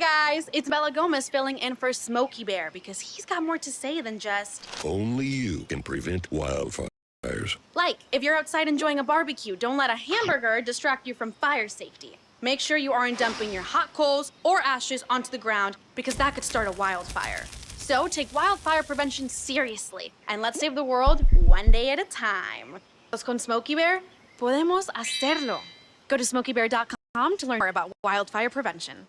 guys, it's Bella Gomez filling in for Smokey Bear because he's got more to say than just... Only you can prevent wildfires. Like, if you're outside enjoying a barbecue, don't let a hamburger distract you from fire safety. Make sure you aren't dumping your hot coals or ashes onto the ground because that could start a wildfire. So take wildfire prevention seriously and let's save the world one day at a time. Con Smokey Bear, podemos hacerlo. Go to smokeybear.com to learn more about wildfire prevention.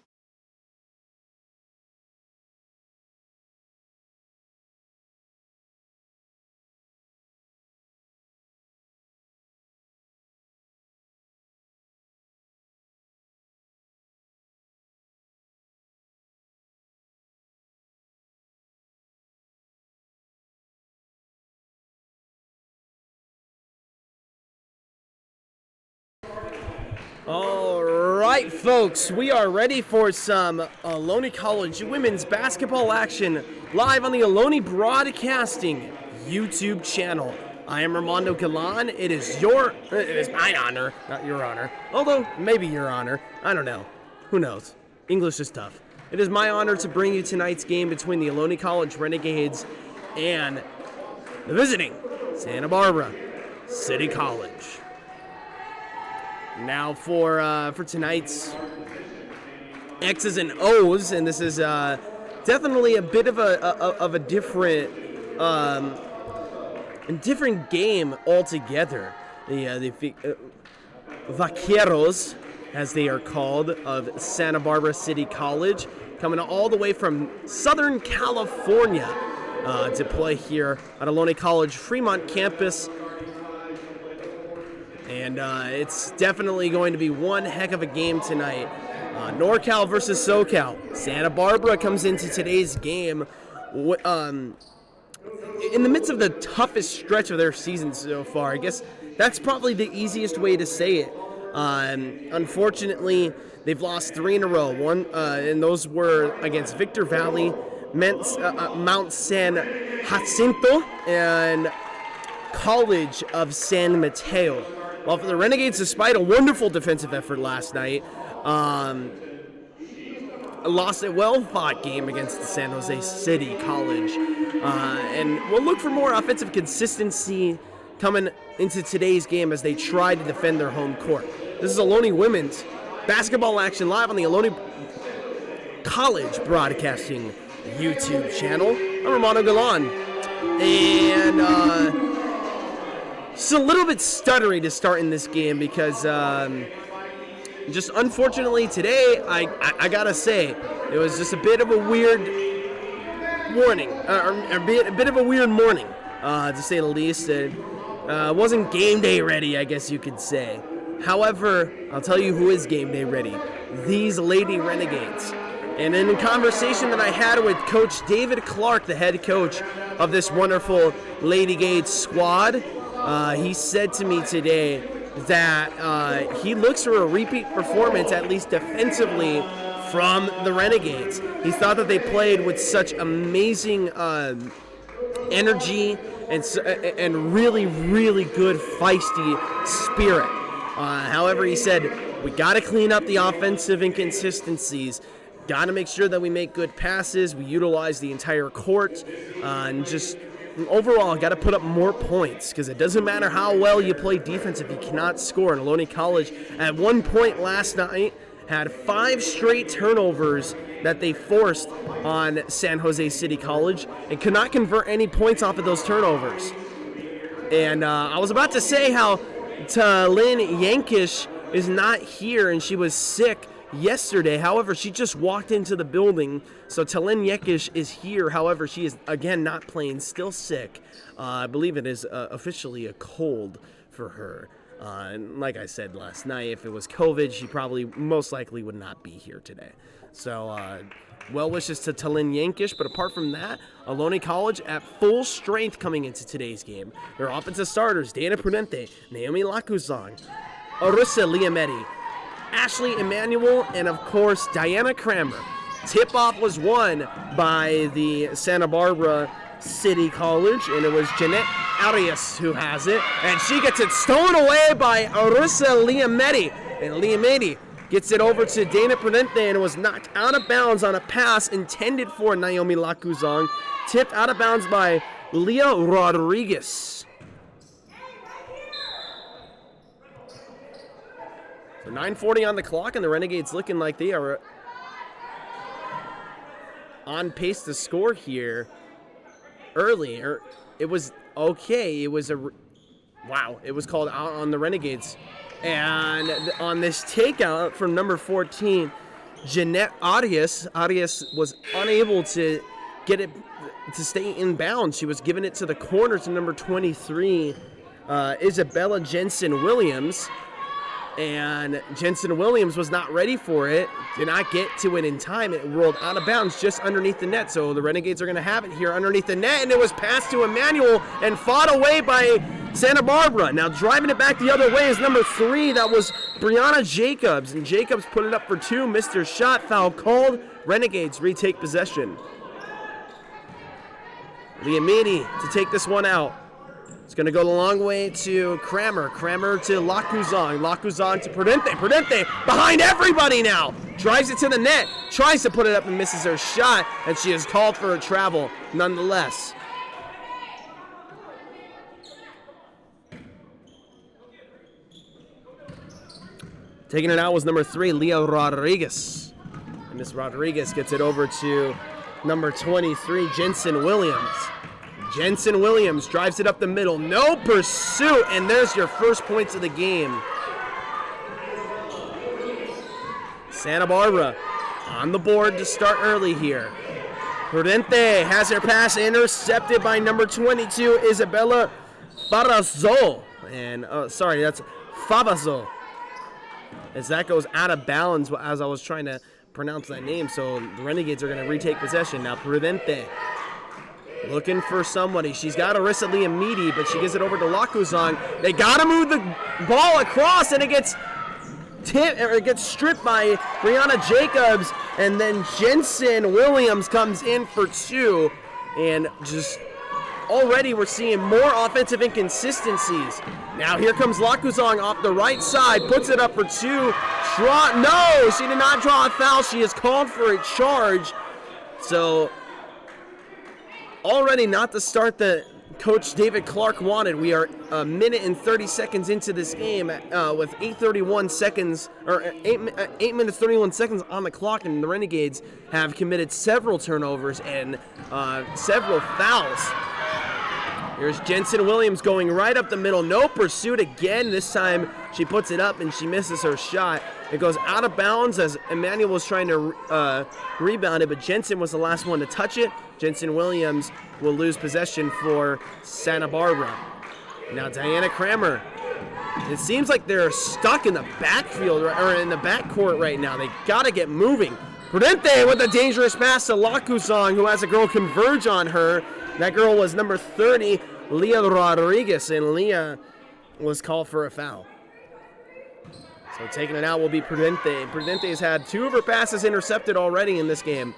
All right, folks, we are ready for some Ohlone College women's basketball action live on the Ohlone Broadcasting YouTube channel. I am Armando Galan. It is my honor, not your honor, although maybe your honor. I don't know. Who knows? English is tough. It is my honor to bring you tonight's game between the Ohlone College Renegades and the visiting Santa Barbara City College. Now for tonight's X's and O's, and this is definitely a bit of a different game altogether. The Vaqueros, as they are called, of Santa Barbara City College, coming all the way from Southern California to play here at Ohlone College Fremont campus. And it's definitely going to be one heck of a game tonight. Norcal versus Socal. Santa Barbara comes into today's game in the midst of the toughest stretch of their season so far. I guess that's probably the easiest way to say it. Unfortunately, they've lost 3 in a row. And those were against Victor Valley, Mount San Jacinto, and College of San Mateo. Well, for the Renegades, despite a wonderful defensive effort last night, lost a well-fought game against the San Jose City College. And we'll look for more offensive consistency coming into today's game as they try to defend their home court. This is Ohlone women's basketball action live on the Ohlone College Broadcasting YouTube channel. I'm Armando Galan. And it's a little bit stuttery to start in this game because just unfortunately today, I gotta say, it was just a bit of a weird warning, a bit of a weird morning, to say the least. It wasn't game day ready, I guess you could say. However, I'll tell you who is game day ready. These Lady Renegades. And in a conversation that I had with Coach David Clark, the head coach of this wonderful Lady Gades squad, he said to me today that he looks for a repeat performance, at least defensively, from the Renegades. He thought that they played with such amazing energy and really, really good feisty spirit. However, he said, we got to clean up the offensive inconsistencies. Got to make sure that we make good passes. We utilize the entire court, and just overall, got to put up more points because it doesn't matter how well you play defense if you cannot score. And Ohlone College, at one point last night, had 5 straight turnovers that they forced on San Jose City College and could not convert any points off of those turnovers. And I was about to say how Talin Yankish is not here and she was sick yesterday. However, she just walked into the building, so Talin Yekish is here. However, she is again not playing, still sick. I believe it is officially a cold for her. And like I said last night, if it was COVID, she probably most likely would not be here today. So well wishes to Talin Yankish, but apart from that, Ohlone College at full strength coming into today's game. Their offensive starters, Dana Prudente, Naomi Lacuzon, Arissa Liametti, Ashley Emanuel, and of course Diana Kramer. Tip-off was won by the Santa Barbara City College, and it was Jeanette Arias who has it, and she gets it stolen away by Arissa Liametti. And Liametti gets it over to Dana Prudente and was knocked out of bounds on a pass intended for Naomi Lacuzong. Tipped out of bounds by Leah Rodriguez. So 9:40 on the clock, and the Renegades looking like they are on pace to score here early. It was okay. It was it was called out on the Renegades. And on this takeout from number 14, Jeanette Arias was unable to get it to stay in bounds. She was giving it to the corner to number 23, Isabella Jensen-Williams. And Jensen-Williams was not ready for it, did not get to it in time. It rolled out of bounds just underneath the net. So the Renegades are going to have it here underneath the net, and it was passed to Emmanuel and fought away by Santa Barbara. Now driving it back the other way is number 3. That was Brianna Jacobs, and Jacobs put it up for 2. Missed her shot. Foul called. Renegades retake possession. Liamidi to take this one out. It's going to go the long way to Kramer. Kramer to Lacuzong. Lacuzong to Prudente. Prudente behind everybody now. Drives it to the net. Tries to put it up and misses her shot. And she is called for a travel nonetheless. Taking it out was number 3, Leah Rodriguez. And Miss Rodriguez gets it over to number 23, Jensen Williams. Jensen Williams drives it up the middle. No pursuit, and there's your first points of the game. Santa Barbara on the board to start early here. Prudente has her pass intercepted by number 22, Isabella Farazo. And, that's Favazo. As that goes out of bounds as I was trying to pronounce that name. So the Renegades are going to retake possession. Now Prudente looking for somebody. She's got Arissa Liamidi, but she gives it over to Lacuzong. They got to move the ball across, and it gets stripped by Brianna Jacobs, and then Jensen Williams comes in for 2, and just already we're seeing more offensive inconsistencies. Now here comes Lacuzong off the right side, puts it up for 2. No, she did not draw a foul. She is called for a charge. So already not the start that Coach David Clark wanted. We are a minute and 30 seconds into this game with 8 minutes 31 seconds on the clock, and the Renegades have committed several turnovers and several fouls. Here's Jensen Williams going right up the middle. No pursuit again. This time she puts it up and she misses her shot. It goes out of bounds as Emmanuel was trying to rebound it, but Jensen was the last one to touch it. Jensen Williams will lose possession for Santa Barbara. Now Diana Kramer. It seems like they're stuck in the backfield or in the backcourt right now. They got to get moving. Prudente with a dangerous pass to Lacuzong, who has a girl converge on her. That girl was number 30, Leah Rodriguez, and Leah was called for a foul. So taking it out will be Prudente. Prudente has had 2 of her passes intercepted already in this game.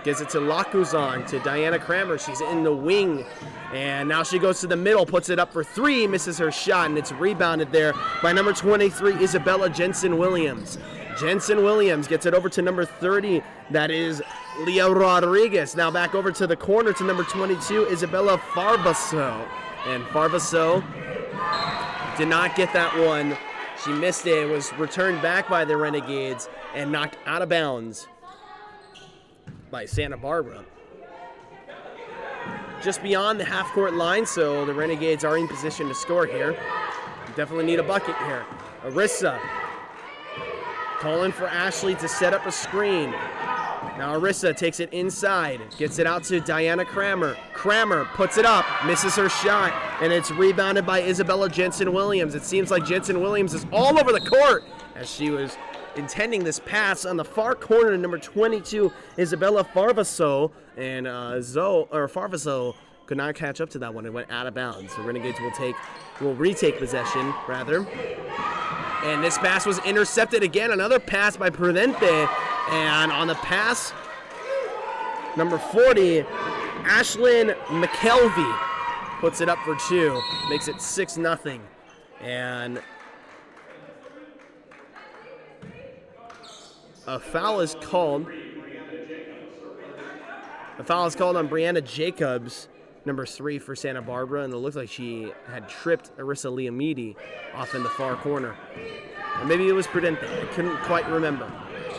Gives it to Lacuzong, to Diana Kramer. She's in the wing, and now she goes to the middle, puts it up for 3, misses her shot, and it's rebounded there by number 23, Isabella Jensen-Williams. Jensen-Williams gets it over to number 30. That is Leah Rodriguez. Now back over to the corner to number 22, Isabella Farbaso. And Farbaso did not get that one. She missed it. It was returned back by the Renegades and knocked out of bounds by Santa Barbara. Just beyond the half-court line, so the Renegades are in position to score here. Definitely need a bucket here. Arissa calling for Ashley to set up a screen. Now Arissa takes it inside, gets it out to Diana Kramer. Kramer puts it up, misses her shot, and it's rebounded by Isabella Jensen-Williams. It seems like Jensen-Williams is all over the court as she was intending this pass on the far corner to number 22, Isabella Farvaso, and Farvaso could not catch up to that one. It went out of bounds. So Renegades will retake possession, rather. And this pass was intercepted again. Another pass by Prudente. And on the pass, number 40, Ashlyn McKelvey puts it up for 2. Makes it 6-0. And a foul is called. A foul is called on Brianna Jacobs, number 3 for Santa Barbara, and it looked like she had tripped Arissa Liamidi off in the far corner. Or maybe it was Prudente. I couldn't quite remember.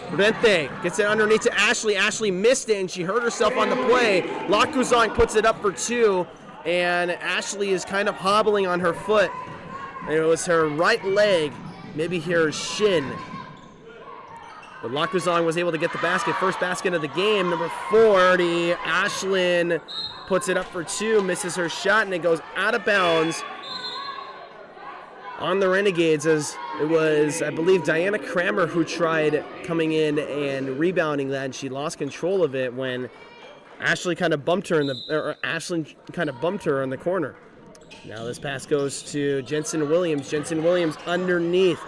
Prudente gets it underneath to Ashley. Ashley missed it, and she hurt herself on the play. Lacuzon puts it up for 2, and Ashley is kind of hobbling on her foot. It was her right leg, maybe her shin. But Lacuzon was able to get the basket, first basket of the game. Number 40, Ashlyn puts it up for 2, misses her shot, and it goes out of bounds on the Renegades, as it was, I believe, Diana Kramer who tried coming in and rebounding that, and she lost control of it when Ashley kind of bumped her in the corner. Now this pass goes to Jensen Williams. Jensen Williams underneath.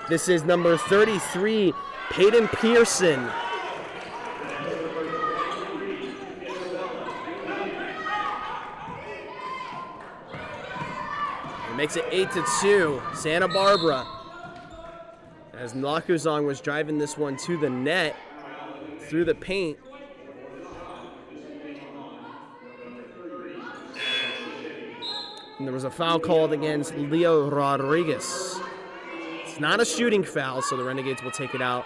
This is number 33, Peyton Pearson. It makes it 8-2, Santa Barbara. As Lacuzon was driving this one to the net through the paint. And there was a foul called against Leo Rodriguez. It's not a shooting foul, so the Renegades will take it out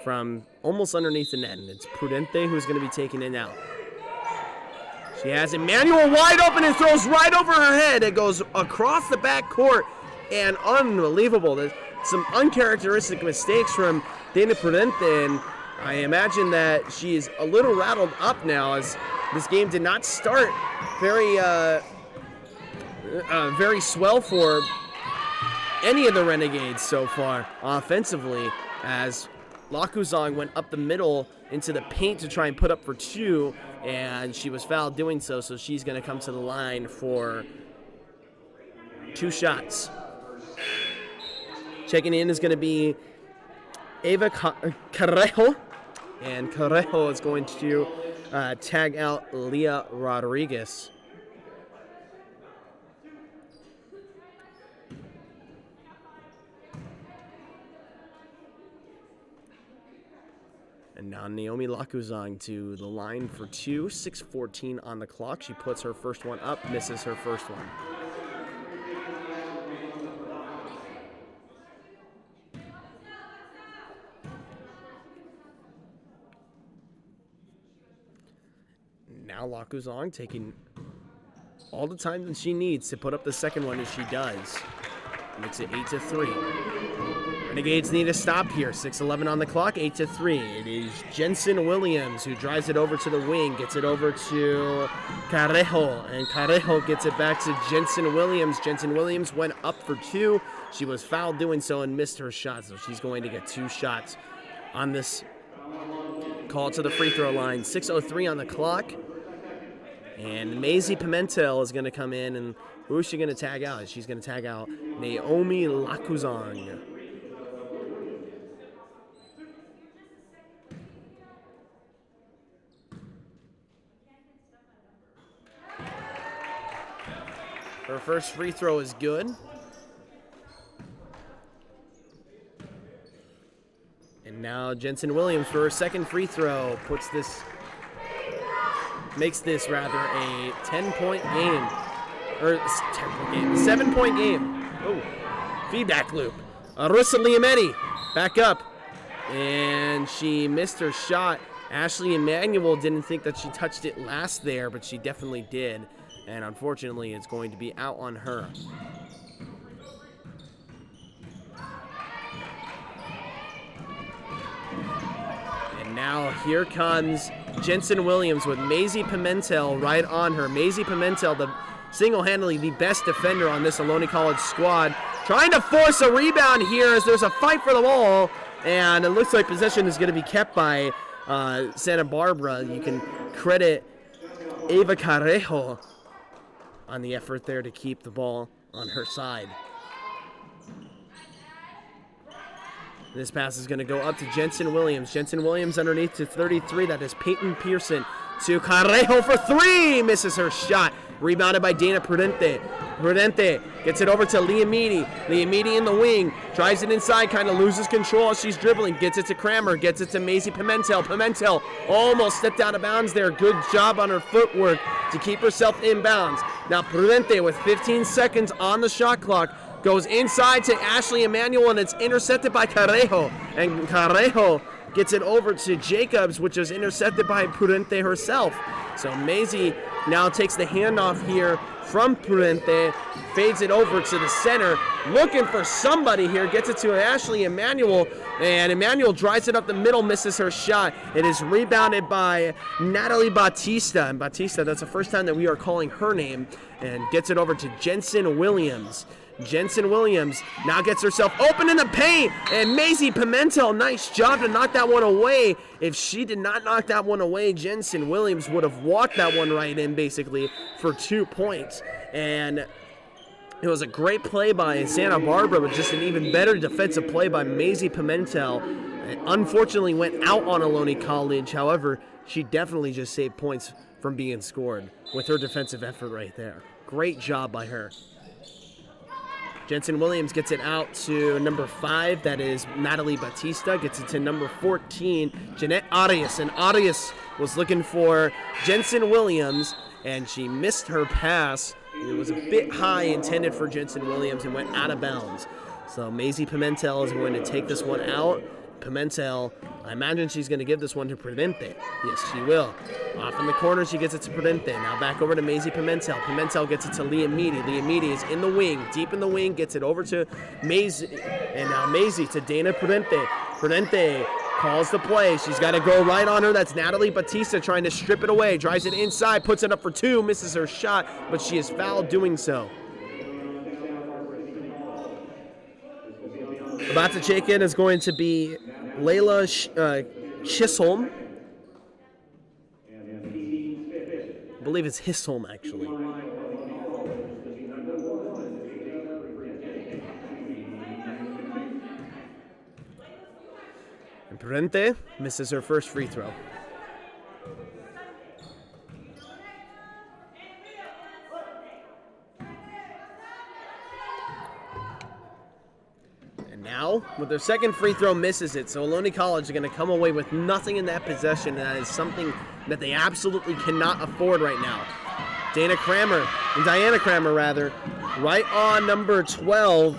from almost underneath the net. And it's Prudente who's going to be taking it out. She has Emmanuel wide open and throws right over her head. It goes across the back court, and unbelievable. There's some uncharacteristic mistakes from Dana Prudente, and I imagine that she is a little rattled up now, as this game did not start very swell for any of the Renegades so far offensively, as Lacuzon went up the middle into the paint to try and put up for 2, and she was fouled doing so, so she's going to come to the line for 2 shots. Checking in is going to be Ava Carrejo, and Carrejo is going to tag out Leah Rodriguez. And now Naomi Lacuzon to the line for 2, 6:14 on the clock. She puts her first one up, misses her first one. Now Lacuzon taking all the time that she needs to put up the second one, as she does. Makes it 8-3. Renegades need a stop here. 6:11 on the clock, 8-3. It is Jensen Williams who drives it over to the wing, gets it over to Carrejo, and Carrejo gets it back to Jensen Williams. Jensen Williams went up for 2. She was fouled doing so and missed her shot, so she's going to get 2 shots on this call to the free throw line. 6:03 on the clock. And Maisie Pimentel is going to come in, and who is she going to tag out? She's going to tag out Naomi Lacuzon. Her first free throw is good. And now Jensen Williams for her second free throw makes this rather a 10-point game. Or 10-point game, 7-point game. Oh, feedback loop. Arissa Liametti back up. And she missed her shot. Ashley Emmanuel didn't think that she touched it last there, but she definitely did. And unfortunately, it's going to be out on her. And now here comes Jensen Williams with Maisie Pimentel right on her. Maisie Pimentel, the single-handedly the best defender on this Ohlone College squad, trying to force a rebound here as there's a fight for the ball, and it looks like possession is going to be kept by Santa Barbara. You can credit Ava Carrejo on the effort there to keep the ball on her side. This pass is going to go up to Jensen Williams. Jensen Williams underneath to 33. That is Peyton Pearson to Carrejo for 3. Misses her shot. Rebounded by Dana Prudente. Prudente gets it over to Liamidi. Liamidi in the wing, drives it inside, kind of loses control as she's dribbling. Gets it to Kramer, gets it to Maisie Pimentel. Pimentel almost stepped out of bounds there. Good job on her footwork to keep herself in bounds. Now Prudente with 15 seconds on the shot clock goes inside to Ashley Emanuel, and it's intercepted by Carrejo. And Carrejo gets it over to Jacobs, which is intercepted by Prudente herself. So Maisie now takes the handoff here from Prudente, fades it over to the center, looking for somebody here, gets it to Ashley Emanuel, and Emanuel drives it up the middle, misses her shot. It is rebounded by Natalie Batista, and Batista, that's the first time that we are calling her name, and gets it over to Jensen Williams. Jensen Williams now gets herself open in the paint, and Maisie Pimentel, nice job to knock that one away. If she did not knock that one away, Jensen Williams would have walked that one right in basically for 2 points. And it was a great play by Santa Barbara, but just an even better defensive play by Maisie Pimentel. It unfortunately went out on Ohlone College. However, she definitely just saved points from being scored with her defensive effort right there. Great job by her. Jensen Williams gets it out to number 5, that is Natalie Batista, gets it to number 14, Jeanette Arias, and Arias was looking for Jensen Williams, and she missed her pass. It was a bit high intended for Jensen Williams and went out of bounds. So Maisie Pimentel is going to take this one out. Pimentel, I imagine she's going to give this one to Prudente. Yes, she will. Off in the corner, she gets it to Prudente. Now back over to Maisie Pimentel. Pimentel gets it to Liamidi. Liamidi is in the wing, deep in the wing, gets it over to Maisie. And now Maisie to Dana Prudente. Prudente calls the play. She's got to go right on her. That's Natalie Batista trying to strip it away. Drives it inside, puts it up for 2, misses her shot, but she is fouled doing so. About to check in is going to be Layla Chisholm. I believe it's Hisholm, actually. And Prudente misses her first free throw. Now, with their second free throw, misses it. So Ohlone College is going to come away with nothing in that possession, and that is something that they absolutely cannot afford right now. Diana Kramer, right on number 12,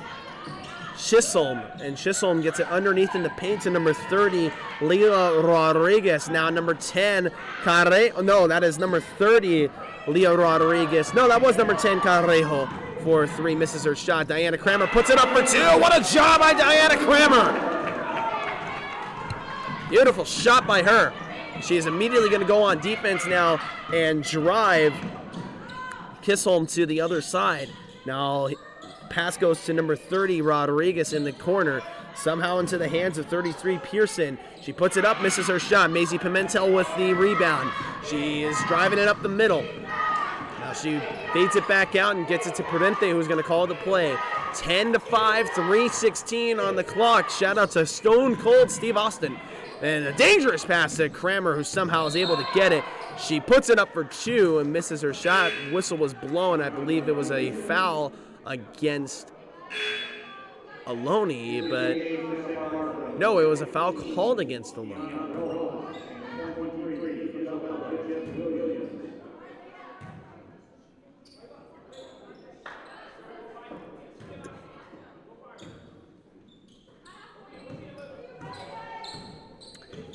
Chisholm. And Chisholm gets it underneath in the paint to number 30, Leah Rodriguez. Now number 10, Carrejo. No, that is number 30, Leah Rodriguez. No, that was number 10, Carrejo. 4-3, misses her shot. Diana Kramer puts it up for 2. What a job by Diana Kramer. Beautiful shot by her. She is immediately going to go on defense now and drive Chisholm to the other side. Now, pass goes to number 30, Rodriguez in the corner. Somehow into the hands of 33, Pearson. She puts it up, misses her shot. Maisie Pimentel with the rebound. She is driving it up the middle. Now she fades it back out and gets it to Prudente, who's going to call the play. 10-5, 3:16 on the clock. Shout out to Stone Cold Steve Austin. And a dangerous pass to Kramer, who somehow is able to get it. She puts it up for 2 and misses her shot. Whistle was blown. I believe it was a foul against Ohlone, but no, it was a foul called against Ohlone.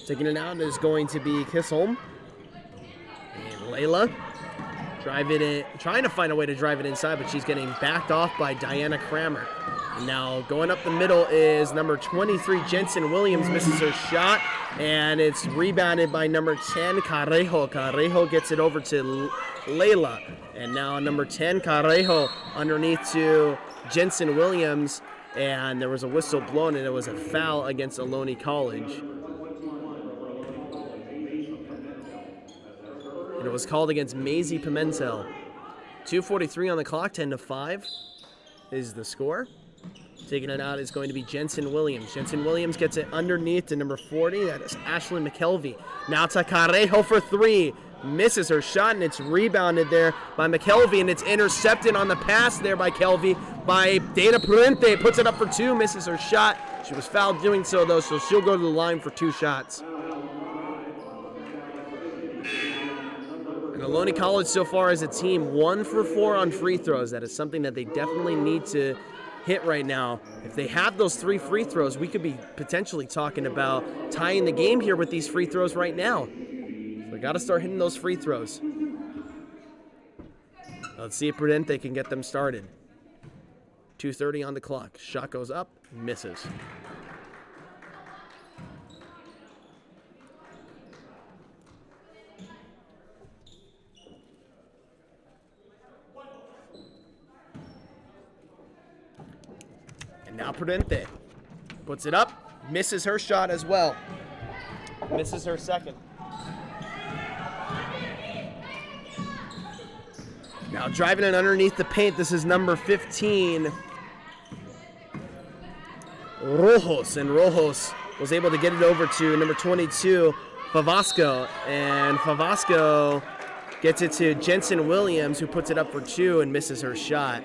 Taking it out is going to be Chisholm. And Layla trying to find a way to drive it inside, but she's getting backed off by Diana Kramer. And now going up the middle is number 23, Jensen Williams, misses her shot, and it's rebounded by number 10, Carrejo. Carrejo gets it over to Layla. And now number 10, Carrejo, underneath to Jensen Williams, and there was a whistle blown, and it was a foul against Ohlone College. And it was called against Maisie Pimentel. 2:43 on the clock, 10-5 is the score. Taking it out is going to be Jensen Williams. Jensen Williams gets it underneath to number 40. That is Ashley McKelvey. Now to Carrejo for 3. misses her shot, and it's rebounded there by McKelvey, and it's intercepted on the pass there by Kelvey by Dana Prudente. Puts it up for 2, misses her shot. She was fouled doing so, though, so she'll go to the line for 2 shots. And Ohlone College so far as a team, 1 for 4 on free throws. That is something that they definitely need to hit right now. If they have those 3 free throws, we could be potentially talking about tying the game here with these free throws right now. So we got to start hitting those free throws. Let's see if Prudente can get them started. 2:30 on the clock. Shot goes up, misses. And now Prudente puts it up, misses her shot as well. Misses her second. Now driving it underneath the paint, this is number 15, Rojos. And Rojos was able to get it over to number 22, Favasco. And Favasco gets it to Jensen Williams, who puts it up for 2 and misses her shot.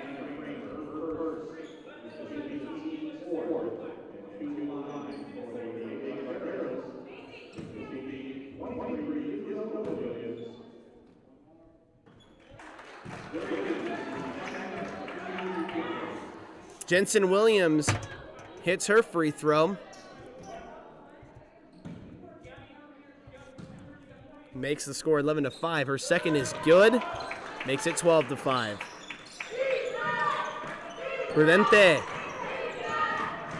Jensen Williams hits her free throw. Makes the score 11-5. Her second is good. Makes it 12-5. Prudente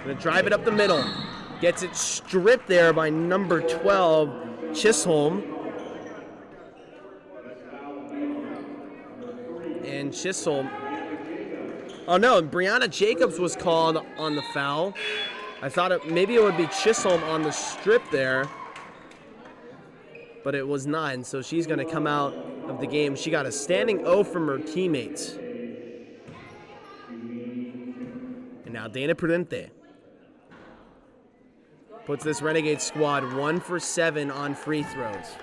gonna drive it up the middle. Gets it stripped there by number 12, Chisholm. And Chisholm. Oh no, Brianna Jacobs was called on the foul. I thought maybe it would be Chisholm on the strip there, but it was not, and so she's going to come out of the game. She got a standing O from her teammates. And now Dana Prudente puts this Renegade squad 1 for 7 on free throws.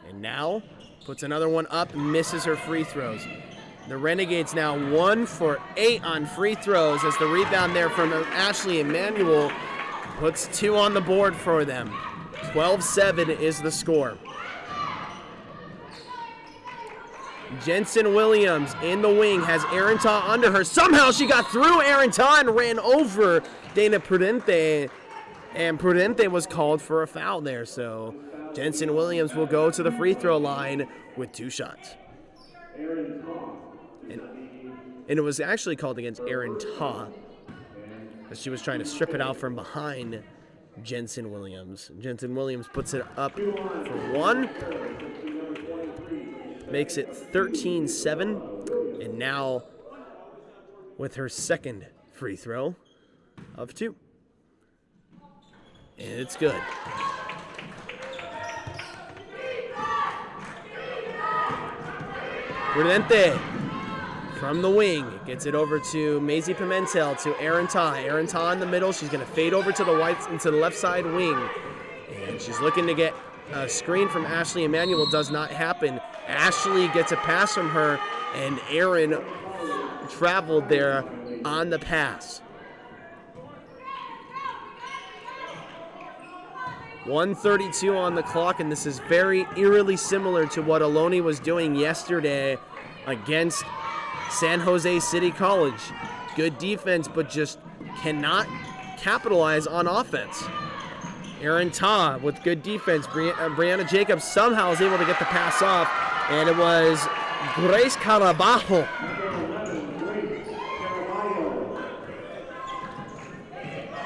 And now puts another one up, misses her free throws. The Renegades now 1 for 8 on free throws as the rebound there from Ashley Emanuel puts 2 on the board for them. 12-7 is the score. Jensen Williams in the wing has Aaron Taw under her. Somehow she got through Aaron Taw and ran over Dana Prudente, and Prudente was called for a foul there, so Jensen Williams will go to the free throw line with 2 shots. And it was actually called against Aaron Taw, as she was trying to strip it out from behind Jensen Williams. Jensen Williams puts it up for 1. Makes it 13-7. And now with her second free throw of 2. And it's good. Prudente from the wing gets it over to Maisie Pimentel to Aaron Taw. Aaron Taw in the middle. She's going to fade over to the into the left side wing. And she's looking to get a screen from Ashley Emanuel. Does not happen. Ashley gets a pass from her, and Aaron traveled there on the pass. 1:32 on the clock, and this is very eerily similar to what Ohlone was doing yesterday against San Jose City College. Good defense, but just cannot capitalize on offense. Aaron Taw with good defense. Brianna Jacobs somehow is able to get the pass off, and it was Grace Caraballo.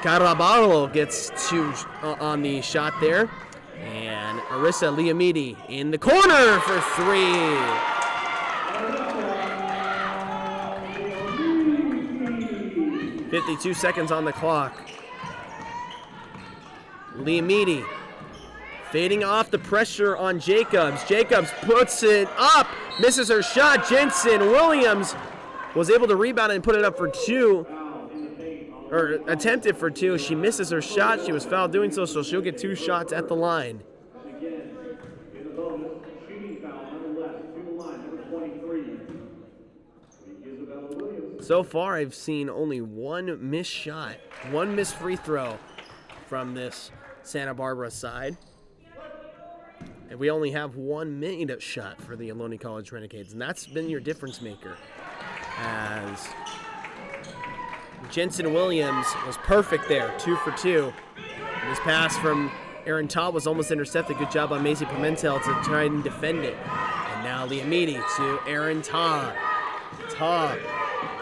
Caraballo gets 2 on the shot there. And Arissa Liamidi in the corner for 3. .52 seconds on the clock. Liamidi fading off the pressure on Jacobs. Jacobs puts it up, misses her shot. Jensen Williams was able to rebound and put it up for 2. or attempted for 2. She misses her shot. She was fouled doing so, so she'll get 2 shots at the line. So far, I've seen only 1 missed shot, 1 missed free throw from this Santa Barbara side. And we only have 1 made shot for the Ohlone College Renegades, and that's been your difference maker. As Jensen Williams was perfect there, 2 for 2. And this pass from Aaron Todd was almost intercepted. Good job by Maisie Pimentel to try and defend it. And now Liamidi to Aaron Todd. Todd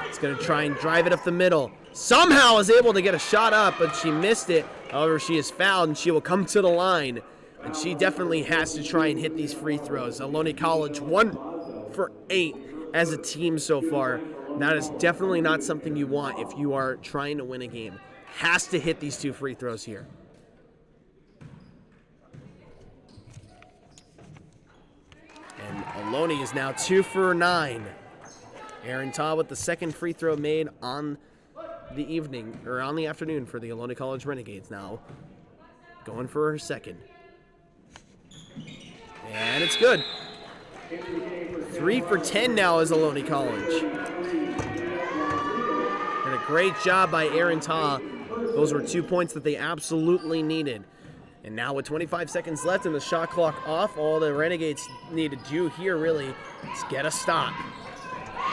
is going to try and drive it up the middle. Somehow is able to get a shot up, but she missed it. However, she is fouled, and she will come to the line. And she definitely has to try and hit these free throws. Ohlone College 1 for 8 as a team so far. That is definitely not something you want if you are trying to win a game. Has to hit these 2 free throws here. And Ohlone is now 2 for 9. Aaron Todd with the second free throw made on the evening, or on the afternoon for the Ohlone College Renegades now. Going for her second. And it's good. 3 for 10 now is Ohlone College. And a great job by Aaron Ta. Those were 2 points that they absolutely needed. And now with 25 seconds left and the shot clock off, all the Renegades need to do here really is get a stop.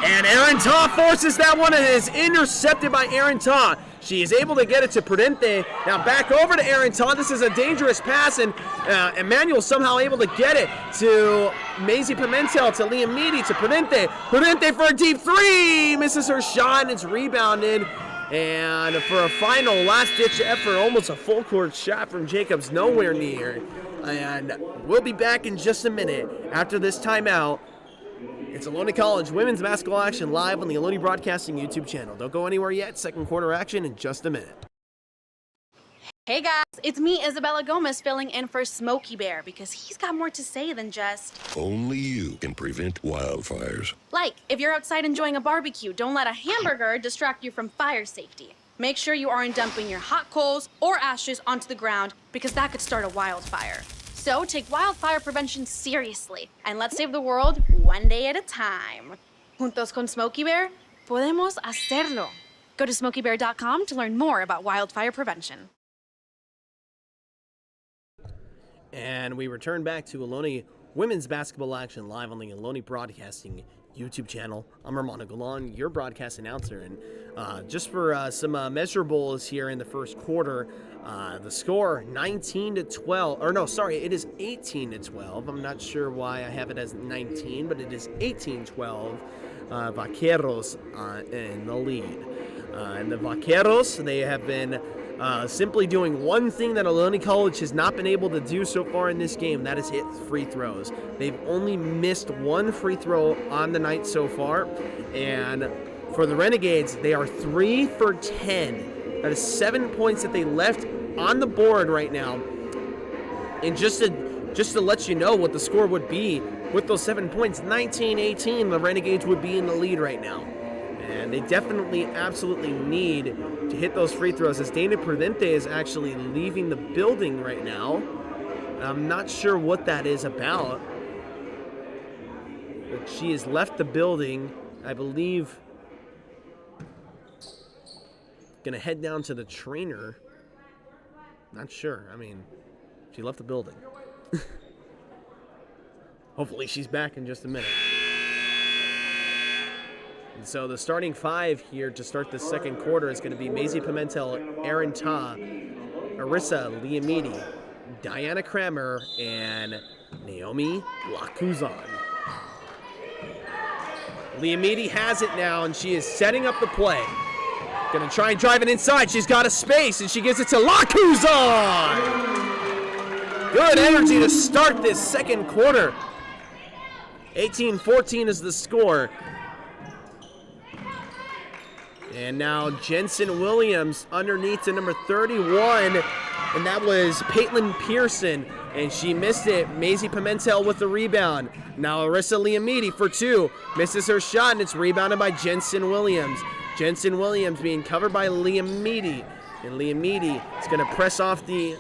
And Aaron Ta forces that one, and it is intercepted by Aaron Ta. She is able to get it to Prudente. Now back over to Aaron Ta. This is a dangerous pass, and Emmanuel somehow able to get it to Maisie Pimentel, to Liamidi, to Prudente. Prudente for a deep 3. Misses her shot, and it's rebounded. And for a final last-ditch effort, almost a full-court shot from Jacobs, nowhere near. And we'll be back in just a minute after this timeout. It's Ohlone College women's basketball action live on the Ohlone Broadcasting YouTube channel. Don't go anywhere yet. Second quarter action in just a minute. Hey guys, it's me, Isabella Gomez, filling in for Smokey Bear because he's got more to say than just... Only you can prevent wildfires. Like, if you're outside enjoying a barbecue, don't let a hamburger distract you from fire safety. Make sure you aren't dumping your hot coals or ashes onto the ground because that could start a wildfire. So take wildfire prevention seriously, and let's save the world one day at a time. Juntos con Smokey Bear, podemos hacerlo. Go to smokeybear.com to learn more about wildfire prevention. And we return back to Ohlone women's basketball action live on the Ohlone Broadcasting YouTube channel. I'm Armando Galan, your broadcast announcer, and just for some measurables here in the first quarter, the score 19-12, or no, sorry, it is 18-12. I'm not sure why I have it as 19, but it is 18-12. Vaqueros in the lead. And the Vaqueros, they have been simply doing one thing that Ohlone College has not been able to do so far in this game, that is hit free throws. They've only missed 1 free throw on the night so far, and for the Renegades, they are 3 for 10. That is 7 points that they left on the board right now. And just to let you know what the score would be with those 7 points, 19-18, the Renegades would be in the lead right now. And they definitely, absolutely need to hit those free throws, as Dana Prudente is actually leaving the building right now. I'm not sure what that is about, but she has left the building, I believe. Gonna head down to the trainer. Not sure. I mean, she left the building. Hopefully she's back in just a minute. And so the starting 5 here to start the second quarter is going to be Maisie Pimentel, Aaron Ta, Arissa Liamidi, Diana Kramer, and Naomi Lacuzon. Liamidi has it now, and she is setting up the play. Gonna try and drive it inside. She's got a space, and she gives it to Lacuzon. Good energy to start this second quarter. 18-14 is the score. And now Jensen Williams underneath to number 31, and that was Paitlin Pearson, and she missed it. Maisie Pimentel with the rebound. Now Arissa Liamidi for 2, misses her shot, and it's rebounded by Jensen Williams. Jensen Williams being covered by Liam Meady. And Liam Meady is going to press off the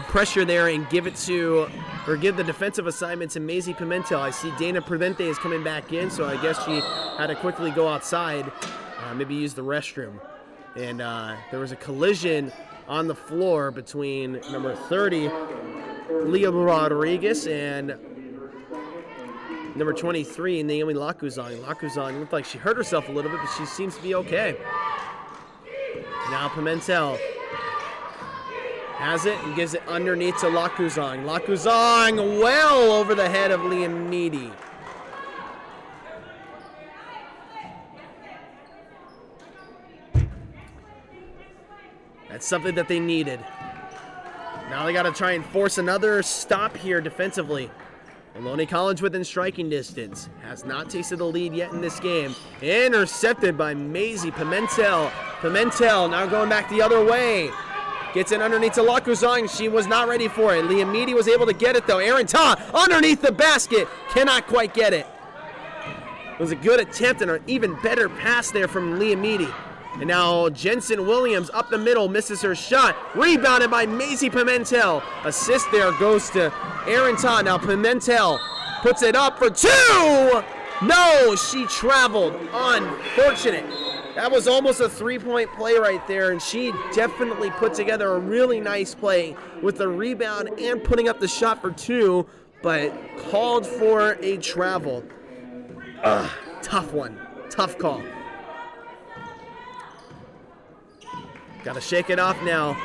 pressure there and give the defensive assignment to Maisie Pimentel. I see Dana Prudente is coming back in, so I guess she had to quickly go outside, maybe use the restroom. And there was a collision on the floor between number 30, Leah Rodriguez, and number 23, Naomi Lakuzang. Lakuzang looked like she hurt herself a little bit, but she seems to be okay. Now Pimentel has it and gives it underneath to Lakuzang. Lakuzang well over the head of Liam Meady. That's something that they needed. Now they got to try and force another stop here defensively. Ohlone College within striking distance. Has not tasted the lead yet in this game. Intercepted by Maisie Pimentel. Pimentel now going back the other way. Gets it underneath to Lakuzang. She was not ready for it. Liam Meady was able to get it though. Aaron Ta underneath the basket. Cannot quite get it. It was a good attempt and an even better pass there from Liam Meady. And now Jensen Williams up the middle, misses her shot. Rebounded by Maisie Pimentel. Assist there goes to Aaron Ta. Now Pimentel puts it up for two. No, she traveled. Unfortunate. That was almost a three-point play right there, and she definitely put together a really nice play with the rebound and putting up the shot for two, but called for a travel. Tough one. Tough call. Got to shake it off now.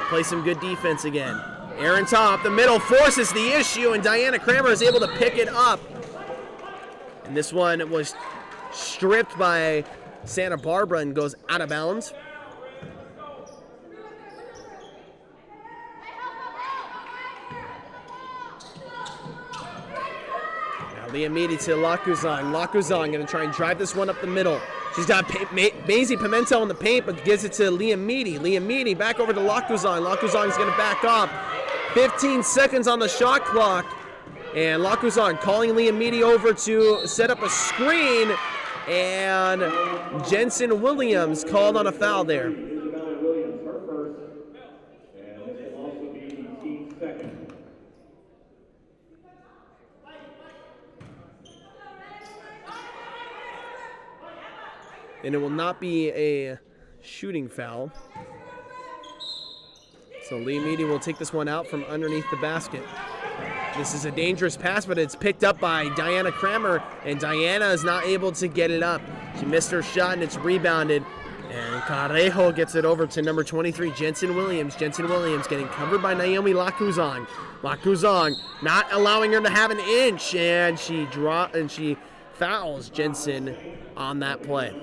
Play some good defense again. Aaron Ta up the middle forces the issue, and Diana Kramer is able to pick it up. And this one was stripped by Santa Barbara and goes out of bounds. Now Liam Meady to Lakuzang. Lakuzang going to try and drive this one up the middle. She's got Maisie Pimentel in the paint, but gives it to Liam Meady. Liam Meady back over to Lakuzang. Lakuzang's going to back off. 15 seconds on the shot clock. And Lakuzang calling Liam Meady over to set up a screen. And Jensen Williams called on a foul there. And it will not be a shooting foul. So Liam Meady will take this one out from underneath the basket. This is a dangerous pass, but it's picked up by Diana Kramer, and Diana is not able to get it up. She missed her shot, and it's rebounded. And Carejo gets it over to number 23, Jensen Williams. Jensen Williams getting covered by Naomi Lakuzang. Lakuzang not allowing her to have an inch, and she fouls Jensen on that play.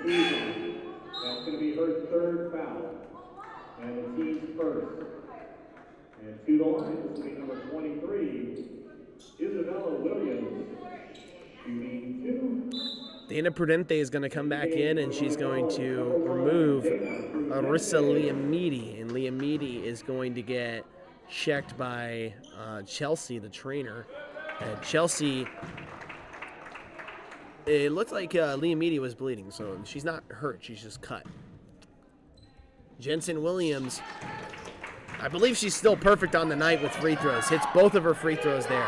That's going to be her third foul, and the team's first. And to the line, this will be number 23, Isabella Williams, shooting two. Dana Prudente is going to come back in, and she's going to remove Arissa Liam Meady, and Liam Meady is going to get checked by Chelsea, the trainer. And Chelsea, it looked like Liam Meady was bleeding, so she's not hurt. She's just cut. Jensen Williams, I believe she's still perfect on the night with free throws. Hits both of her free throws there.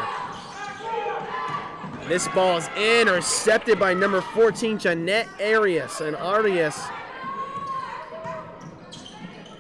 This ball is intercepted by number 14, Jeanette Arias. And Arias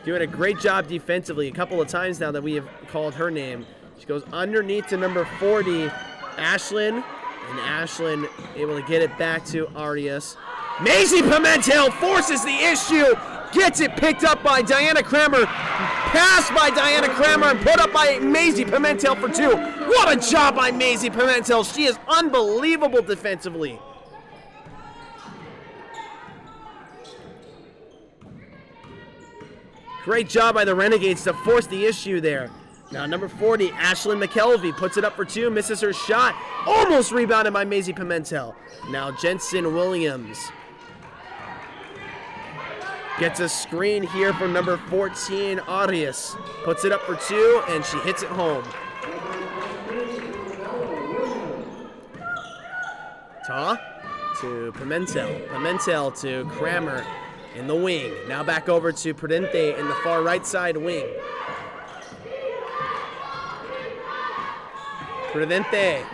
doing a great job defensively. A couple of times now that we have called her name. She goes underneath to number 40, Ashlyn. And Ashlyn able to get it back to Arias. Maisie Pimentel forces the issue. Gets it picked up by Diana Kramer. Passed by Diana Kramer and put up by Maisie Pimentel for two. What a job by Maisie Pimentel. She is unbelievable defensively. Great job by the Renegades to force the issue there. Now number 40, Ashlyn McKelvey puts it up for two, misses her shot. Almost rebounded by Maisie Pimentel. Now Jensen Williams gets a screen here from number 14, Arias. Puts it up for two, and she hits it home. Ta to Pimentel. Pimentel to Kramer in the wing. Now back over to Prudente in the far right side wing. Prudente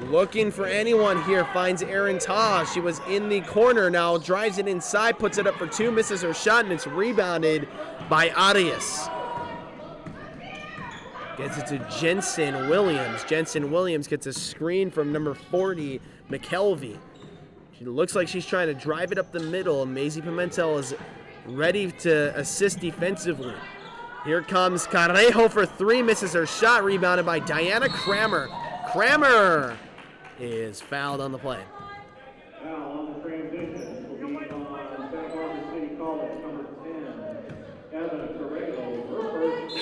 looking for anyone here. Finds Erin Ta. She was in the corner. Now drives it inside. Puts it up for two. Misses her shot, and it's rebounded by Arias. Gets it to Jensen Williams. Jensen Williams gets a screen from number 40, McKelvey. She looks like she's trying to drive it up the middle. Maisie Pimentel is ready to assist defensively. Here comes Carrejo for three. Misses her shot. Rebounded by Diana Kramer. Kramer is fouled on the play. Foul on the transition will be on Santa Barbara City College, number 10, Evan Carrejo, her first,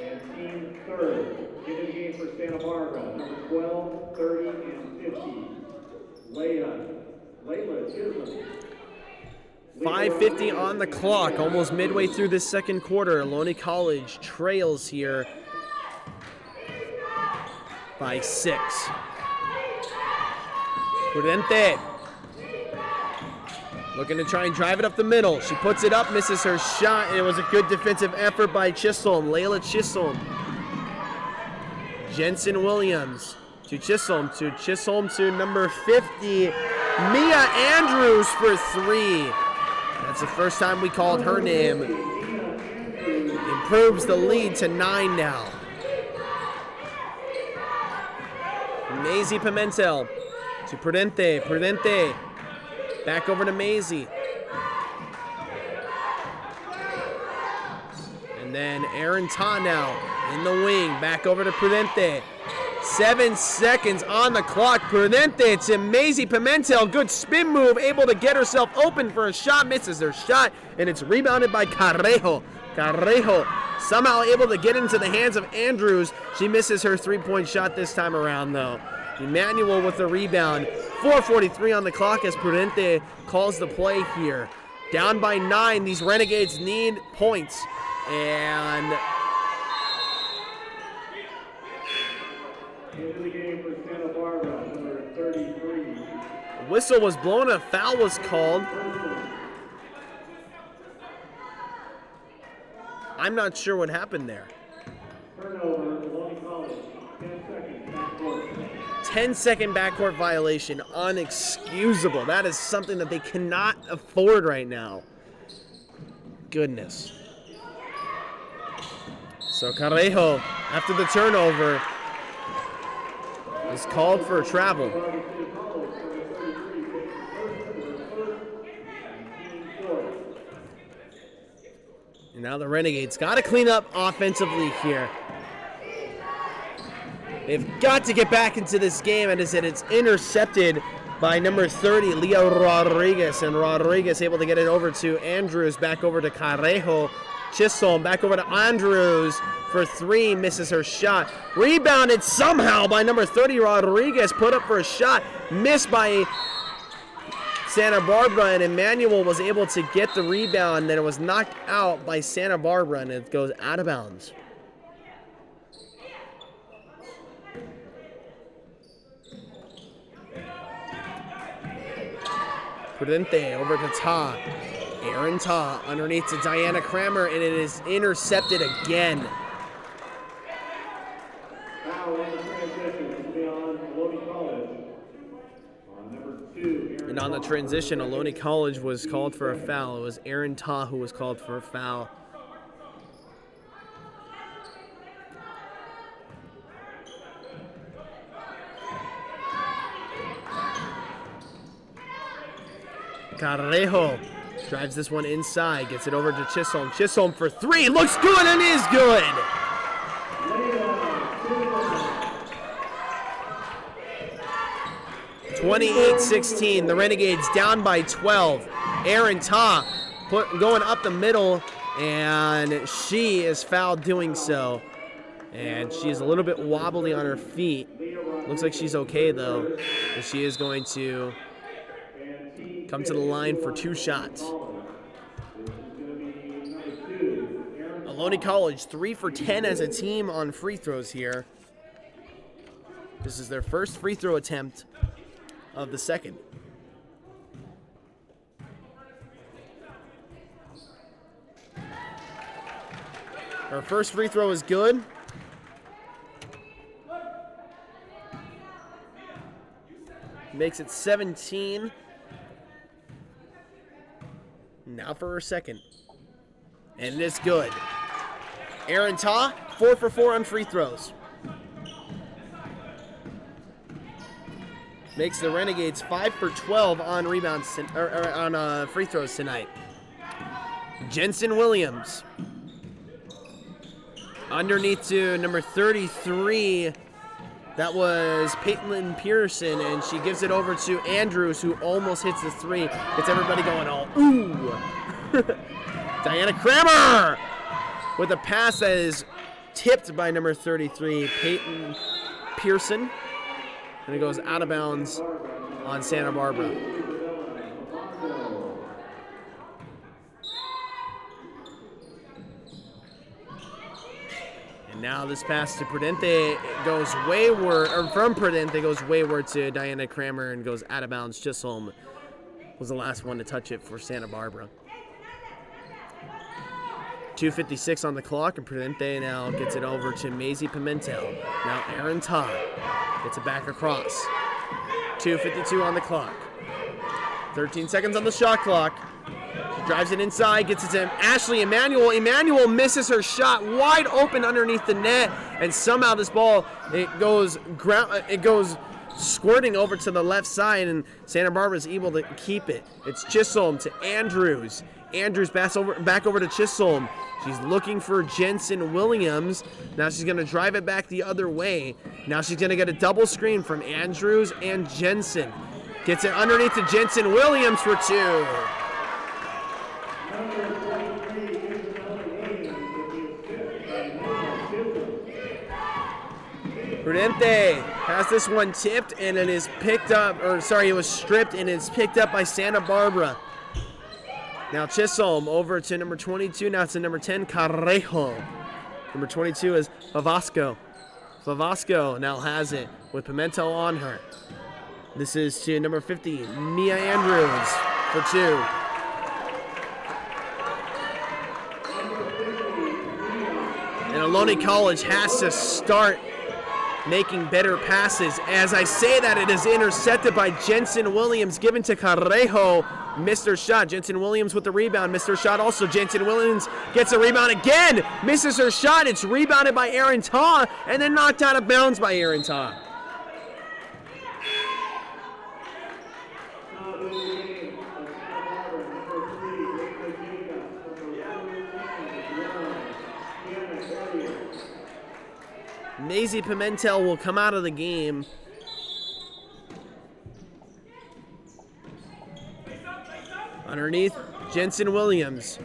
and team third. In the game for Santa Barbara, number 12, 30, and 50, Layla Chisholm. 5:50 on the clock, almost midway through this second quarter. Ohlone College trails here by 6. Prudente looking to try and drive it up the middle. She puts it up, misses her shot, and it was a good defensive effort by Chisholm. Layla Chisholm. Jensen Williams to Chisholm to number 50, Mia Andrews for three. That's the first time we called her name. Improves the lead to 9 now. Maisie Pimentel to Prudente. Prudente back over to Maisie. And then Erin Ta now in the wing. Back over to Prudente. 7 seconds on the clock. Prudente to Maisie Pimentel. Good spin move. Able to get herself open for a shot. Misses her shot. And it's rebounded by Carrejo. Carrejo somehow able to get into the hands of Andrews. She misses her three-point shot this time around, though. Emmanuel with the rebound. 4:43 on the clock as Prudente calls the play here. Down by 9. These Renegades need points. And into the game for Santa Barbara, number 33. a whistle was blown. A foul was called. I'm not sure what happened there. Turnover, Ohlone College, 10 seconds, backcourt. 10-second backcourt violation. Unexcusable. That is something that they cannot afford right now. Goodness. So Carrejo, after the turnover, is called for a travel. And now the Renegades got to clean up offensively here. They've got to get back into this game, and as it's intercepted by number 30, Leah Rodriguez, and Rodriguez able to get it over to Andrews, back over to Carrejo. Chisholm back over to Andrews for three, misses her shot. Rebounded somehow by number 30, Rodriguez, put up for a shot, missed by Santa Barbara, and Emmanuel was able to get the rebound, then it was knocked out by Santa Barbara, and it goes out of bounds. Prudente over to Ta. Erin Ta underneath to Diana Kramer, and it is intercepted again. Foul on the transition will be on Ohlone College. On number 2, Erin And on the transition, Ohlone College was called for a foul. It was Erin Ta who was called for a foul. Carrejo drives this one inside, gets it over to Chisholm. Chisholm for three, looks good and is good. 28-16, the Renegades down by 12. Erin Ta going up the middle, and she is fouled doing so. And she is a little bit wobbly on her feet. Looks like she's okay though, but she is going to come to the line for 2 shots. Ohlone College 3 for 10 as a team on free throws here. This is their first free throw attempt of the second. Her first free throw is good. Makes it 17. Now for her second. And it is good. Erin Ta, 4 for 4 on free throws. Makes the Renegades 5 for 12 on rebounds on free throws tonight. Jensen Williams. Underneath to number 33. That was Peyton Pearson, and she gives it over to Andrews, who almost hits the three. Gets everybody going all, ooh. Diana Kramer with a pass that is tipped by number 33, Peyton Pearson. And it goes out of bounds on Santa Barbara. And now this pass to Prudente goes wayward, or from Prudente goes wayward to Diana Kramer and goes out of bounds. Chisholm was the last one to touch it for Santa Barbara. 2:56 on the clock, and Prudente now gets it over to Maisie Pimentel. Now Erin Ta gets it back across. 2:52 on the clock. 13 seconds on the shot clock. She drives it inside, gets it to Ashley Emanuel. Emanuel misses her shot wide open underneath the net, and somehow this ball, it goes squirting over to the left side, and Santa Barbara is able to keep it. It's Chisholm to Andrews. Andrews back over to Chisholm. She's looking for Jensen Williams. Now she's going to drive it back the other way. Now she's going to get a double screen from Andrews and Jensen. Gets it underneath to Jensen Williams for two. Prudente has this one tipped, and it is picked up, it was stripped, and it's picked up by Santa Barbara. Now Chisholm over to number 22, now to number 10, Carrejo. Number 22 is Favasco. Favasco now has it with Pimentel on her. This is to number 50, Mia Andrews for two. And Ohlone College has to start making better passes. As I say that, it is intercepted by Jensen Williams, given to Carrejo. Missed her shot. Jensen Williams with the rebound. Missed her shot also. Jensen Williams gets a rebound again. Misses her shot. It's rebounded by Erin Ta and then knocked out of bounds by Erin Ta. Maisie Pimentel will come out of the game. Underneath, Jensen Williams.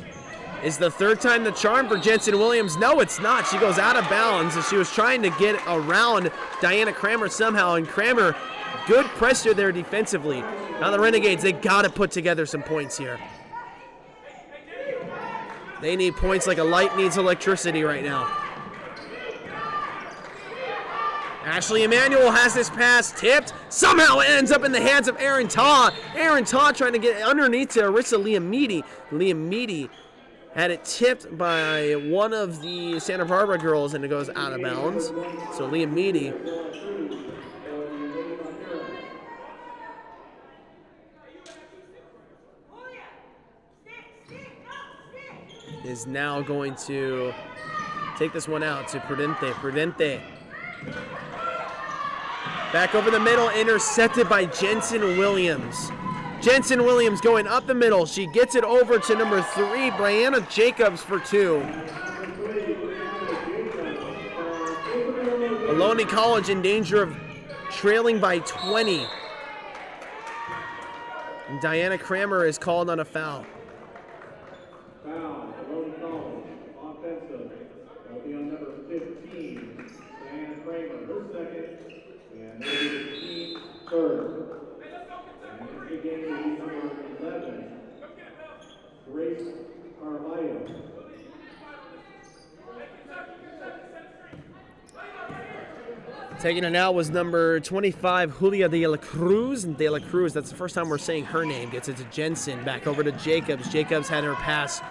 Is the third time the charm for Jensen Williams? No, it's not. She goes out of bounds as she was trying to get around Diana Kramer somehow, and Kramer, good pressure there defensively. Now the Renegades, they got to put together some points here. They need points like a light needs electricity right now. Ashley Emanuel has this pass tipped. Somehow it ends up in the hands of Erin Ta. Erin Ta trying to get underneath to Arissa Liamidi. Liamidi had it tipped by one of the Santa Barbara girls, and it goes out of bounds. So Liamidi is now going to take this one out to Prudente. Prudente back over the middle, intercepted by Jensen Williams. Jensen Williams going up the middle. She gets it over to number 3, Brianna Jacobs for two. Ohlone College in danger of trailing by 20. And Diana Kramer is called on a foul. Foul, Ohlone College, offensive. That'll be on number 15, Diana Kramer, her second, and number 15, third. And the game will be number 11, Grace Carlisle. Taking it out was number 25, Julia de la Cruz. And de la Cruz, that's the first time we're saying her name. Gets it to Jensen. Back over to Jacobs. Jacobs had her pass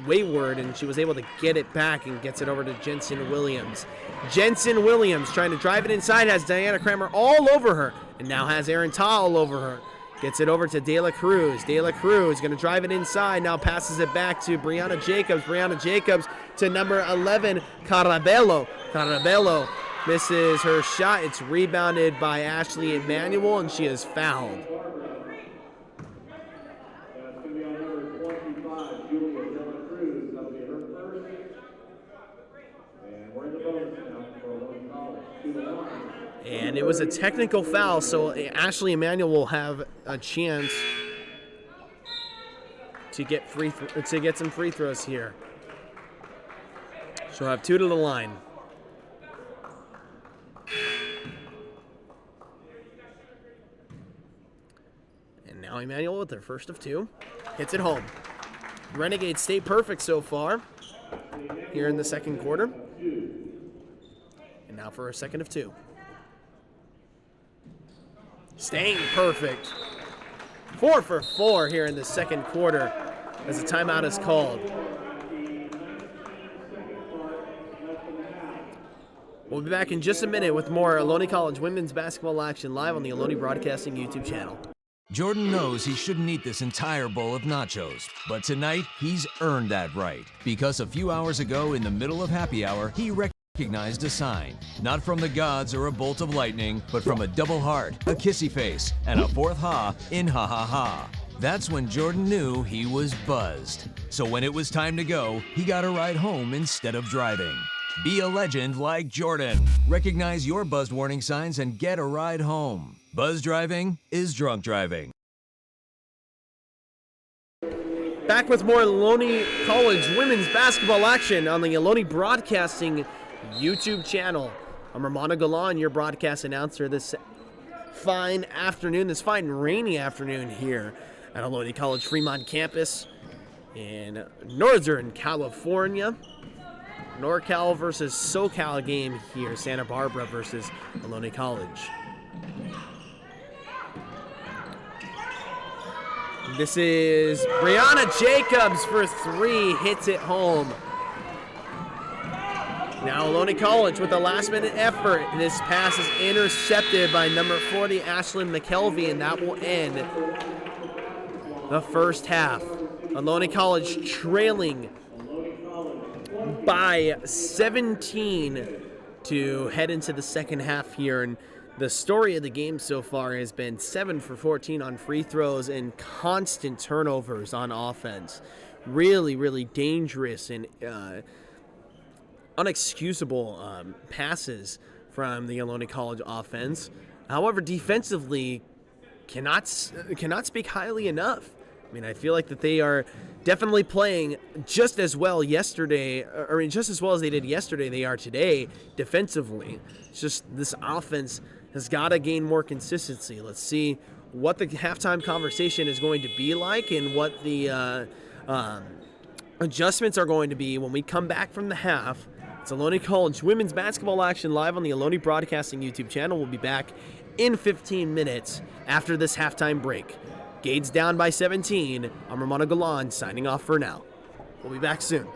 wayward, and she was able to get it back and gets it over to Jensen Williams. Jensen Williams trying to drive it inside, has Diana Kramer all over her, and now has Erin Ta all over her. Gets it over to De La Cruz. De La Cruz going to drive it inside, now passes it back to Brianna Jacobs. Brianna Jacobs to number 11, Carabello. Carabello misses her shot. It's rebounded by Ashley Emanuel, and she is fouled. That's going to be on number 25, Julia de la Cruz. That'll be her first. And we're in the bonus now for Ohlone College. To the line. And it was a technical foul, so Ashley Emanuel will have a chance to get some free throws here. She'll have 2 to the line. And now Emanuel with their first of 2. Hits it home. Renegades stay perfect so far here in the second quarter. And now for a second of 2. Staying perfect. 4 for 4 here in the second quarter as a timeout is called. We'll be back in just a minute with more Ohlone College women's basketball action live on the Ohlone Broadcasting YouTube channel. Jordan knows he shouldn't eat this entire bowl of nachos, but tonight he's earned that right because a few hours ago in the middle of happy hour, he recognized a sign, not from the gods or a bolt of lightning, but from a double heart, a kissy face, and a fourth ha in ha ha ha. That's when Jordan knew he was buzzed. So when it was time to go, he got a ride home instead of driving. Be a legend like Jordan. Recognize your buzzed warning signs and get a ride home. Buzz driving is drunk driving. Back with more Ohlone College women's basketball action on the Ohlone Broadcasting YouTube channel. I'm Romano Galan, your broadcast announcer this fine afternoon, this fine rainy afternoon here at Ohlone College Fremont campus in Northern California. Norcal versus Socal game here, Santa Barbara versus Ohlone College. This is Brianna Jacobs for 3, hits it home. Now Ohlone College with a last-minute effort. This pass is intercepted by number 40, Ashlyn McKelvey, and that will end the first half. Ohlone College trailing by 17 to head into the second half here. And the story of the game so far has been 7 for 14 on free throws and constant turnovers on offense. Really, really dangerous and unexcusable passes from the Ohlone College offense. However, defensively, cannot speak highly enough. I mean, I feel like that they are definitely playing just as well yesterday, or just as well as they did yesterday, they are today defensively. It's just this offense has got to gain more consistency. Let's see what the halftime conversation is going to be like and what the adjustments are going to be when we come back from the half. It's Ohlone College women's basketball action live on the Ohlone Broadcasting YouTube channel. We'll be back in 15 minutes after this halftime break. Gades down by 17. I'm Romano Galan signing off for now. We'll be back soon.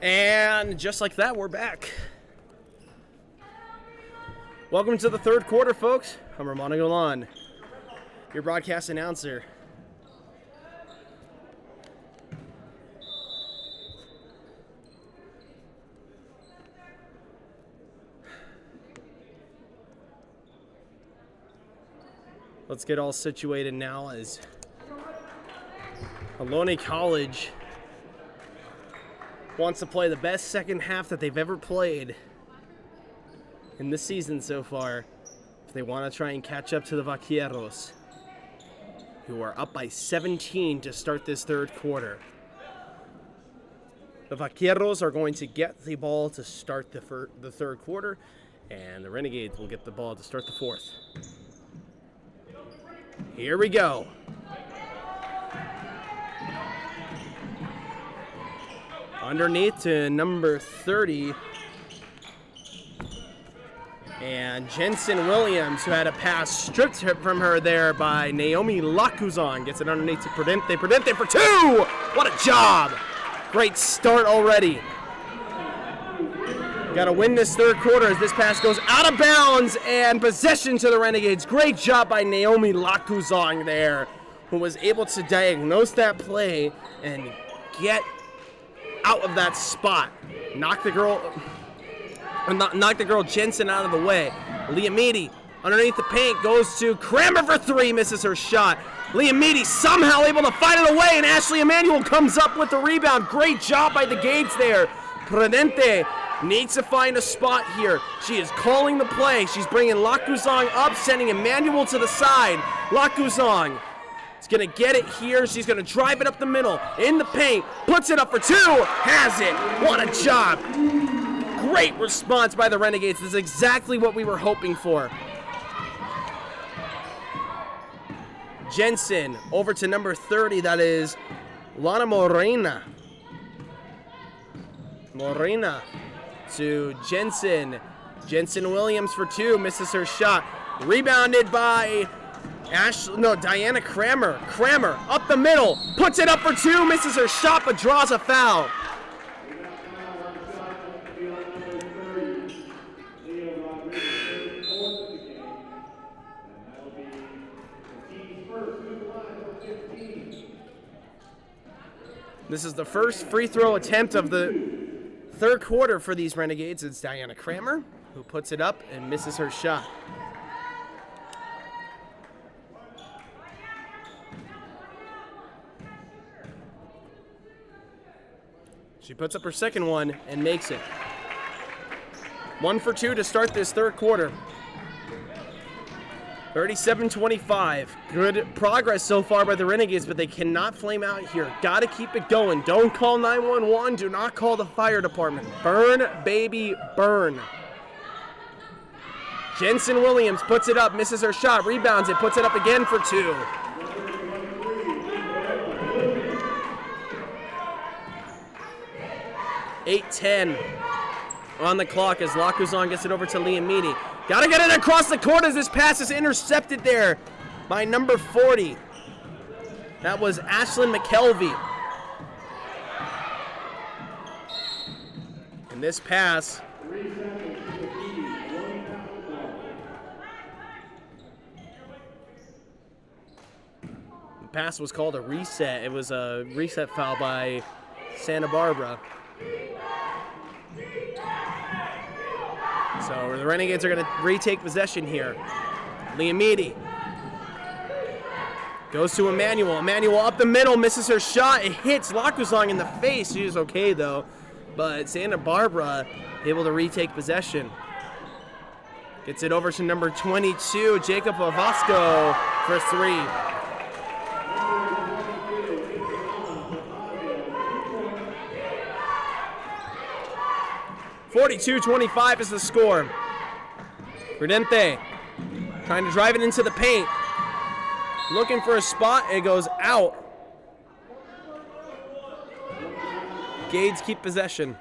And just like that, we're back. Welcome to the third quarter, folks. I'm Ohlone, your broadcast announcer. Let's get all situated now as Ohlone College wants to play the best second half that they've ever played in this season so far if they want to try and catch up to the Vaqueros, who are up by 17 to start this third quarter. The Vaqueros are going to get the ball to start the third quarter, and the Renegades will get the ball to start the fourth. Here we go. Underneath to number 30. And Jensen Williams, who had a pass stripped from her there by Naomi Lacuzon, gets it underneath to Prudente. Prudente for two! What a job! Great start already. Got to win this third quarter as this pass goes out of bounds and possession to the Renegades. Great job by Naomi Lacuzon there, who was able to diagnose that play and get out of that spot. Knock the girl Jensen out of the way. Liamidi underneath the paint goes to Kramer for three, misses her shot. Liamidi somehow able to fight it away, and Ashley Emanuel comes up with the rebound. Great job by the Gades there. Prudente needs to find a spot here. She is calling the play. She's bringing Lacuzon up, sending Emanuel to the side. Lacuzon is going to get it here. She's going to drive it up the middle, in the paint, puts it up for two, has it. What a job. Great response by the Renegades. This is exactly what we were hoping for. Jensen over to number 30, that is Lana Morena. Morena to Jensen. Jensen Williams for two, misses her shot. Rebounded by Diana Kramer. Kramer up the middle, puts it up for two, misses her shot, but draws a foul. This is the first free throw attempt of the third quarter for these Renegades. It's Diana Kramer who puts it up and misses her shot. She puts up her second one and makes it. 1 for 2 to start this third quarter. 37-25. Good progress so far by the Renegades, but they cannot flame out here. Got to keep it going. Don't call 911. Do not call the fire department. Burn, baby, burn. Jensen Williams puts it up, misses her shot, rebounds it, puts it up again for two. .8:10 on the clock as Lacuzon gets it over to Liamidi. Got to get it across the court as this pass is intercepted there by number 40. That was Ashlyn McKelvey. And this pass was called a reset. It was a reset foul by Santa Barbara. So the Renegades are going to retake possession here. Liamidi goes to Emanuel. Emanuel up the middle, misses her shot. It hits Lacuzon in the face. She was okay, though. But Santa Barbara able to retake possession. Gets it over to number 22, Jacob Ovasco for three. .42-25 is the score. Prudente trying to drive it into the paint. Looking for a spot. It goes out. Gades keep possession.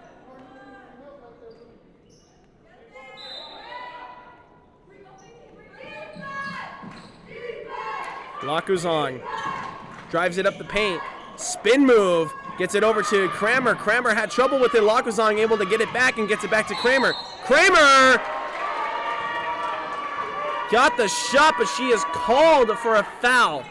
Lacuzon drives it up the paint. Spin move. Gets it over to Kramer. Kramer had trouble with it. Lacuzong able to get it back and gets it back to Kramer. Kramer got the shot, but she is called for a foul.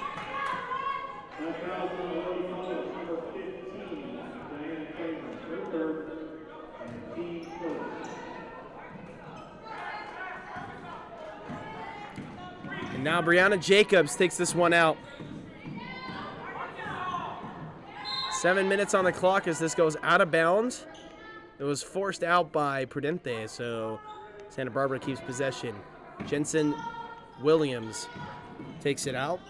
And now Brianna Jacobs takes this one out. 7 minutes on the clock as this goes out of bounds. It was forced out by Prudente, so Santa Barbara keeps possession. Jensen Williams takes it out.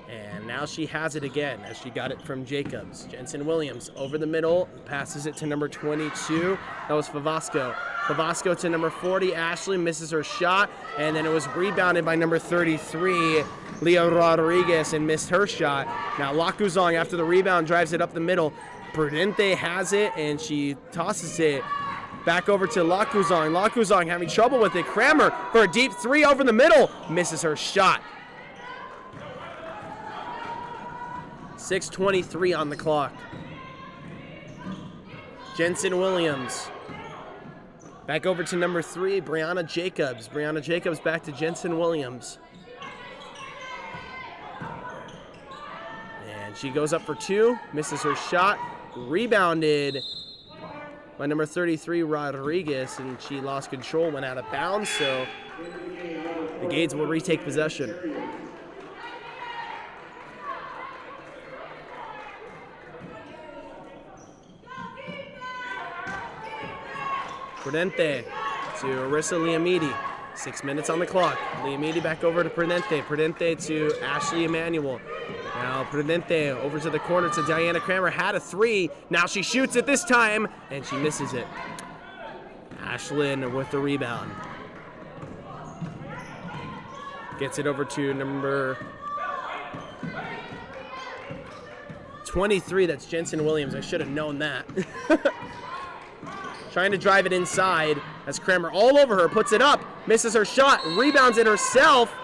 And now she has it again as she got it from Jacobs. Jensen Williams over the middle, passes it to number 22. That was Favasco. Favasco to number 40. Ashley misses her shot, and then it was rebounded by number 33, Leo Rodriguez, and missed her shot. Now Lacuzong, after the rebound, drives it up the middle. Prudente has it, and she tosses it back over to Lacuzong. Lacuzong having trouble with it. Kramer for a deep three over the middle. Misses her shot. 6:23 on the clock. Jensen Williams. Back over to number 3, Brianna Jacobs. Brianna Jacobs back to Jensen Williams. And she goes up for 2, misses her shot. Rebounded by number 33, Rodriguez, and she lost control, went out of bounds, so the Gades will retake possession. Prudente to Arissa Liamidi. 6 minutes on the clock. Liamidi back over to Prudente. Prudente to Ashley Emanuel. Now Prudente over to the corner to Diana Kramer. Had a 3. Now she shoots it this time, and she misses it. Ashlyn with the rebound. Gets it over to number 23. That's Jensen Williams. I should have known that. Trying to drive it inside as Kramer all over her, puts it up, misses her shot, rebounds it herself,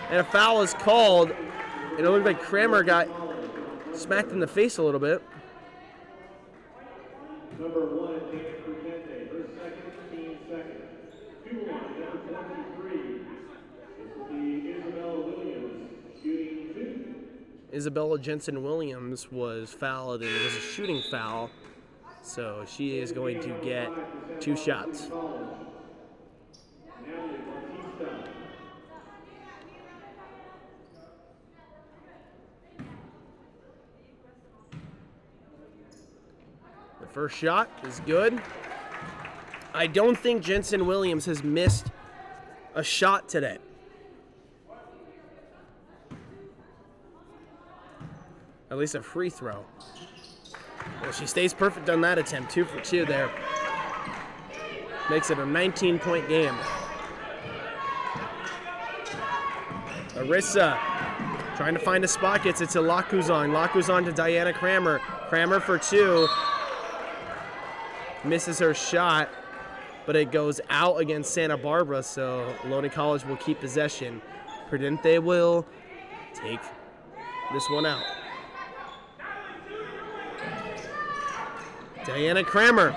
and a foul is called. It looked like Kramer got smacked in the face a little bit. Number 1, Prudente, her second, team second. 2-1, number 23. It's the Isabella Williams shooting 2. Isabella Jensen Williams was fouled, and it was a shooting foul. So she is going to get 2 shots. The first shot is good. I don't think Jensen Williams has missed a shot today. At least a free throw. Well, she stays perfect on that attempt. 2 for 2 there. Makes it a 19-point game. Arissa trying to find a spot. Gets it to Lacuzon. Lacuzon to Diana Kramer. Kramer for 2. Misses her shot, but it goes out against Santa Barbara, so Ohlone College will keep possession. Prudente will take this one out. Diana Kramer,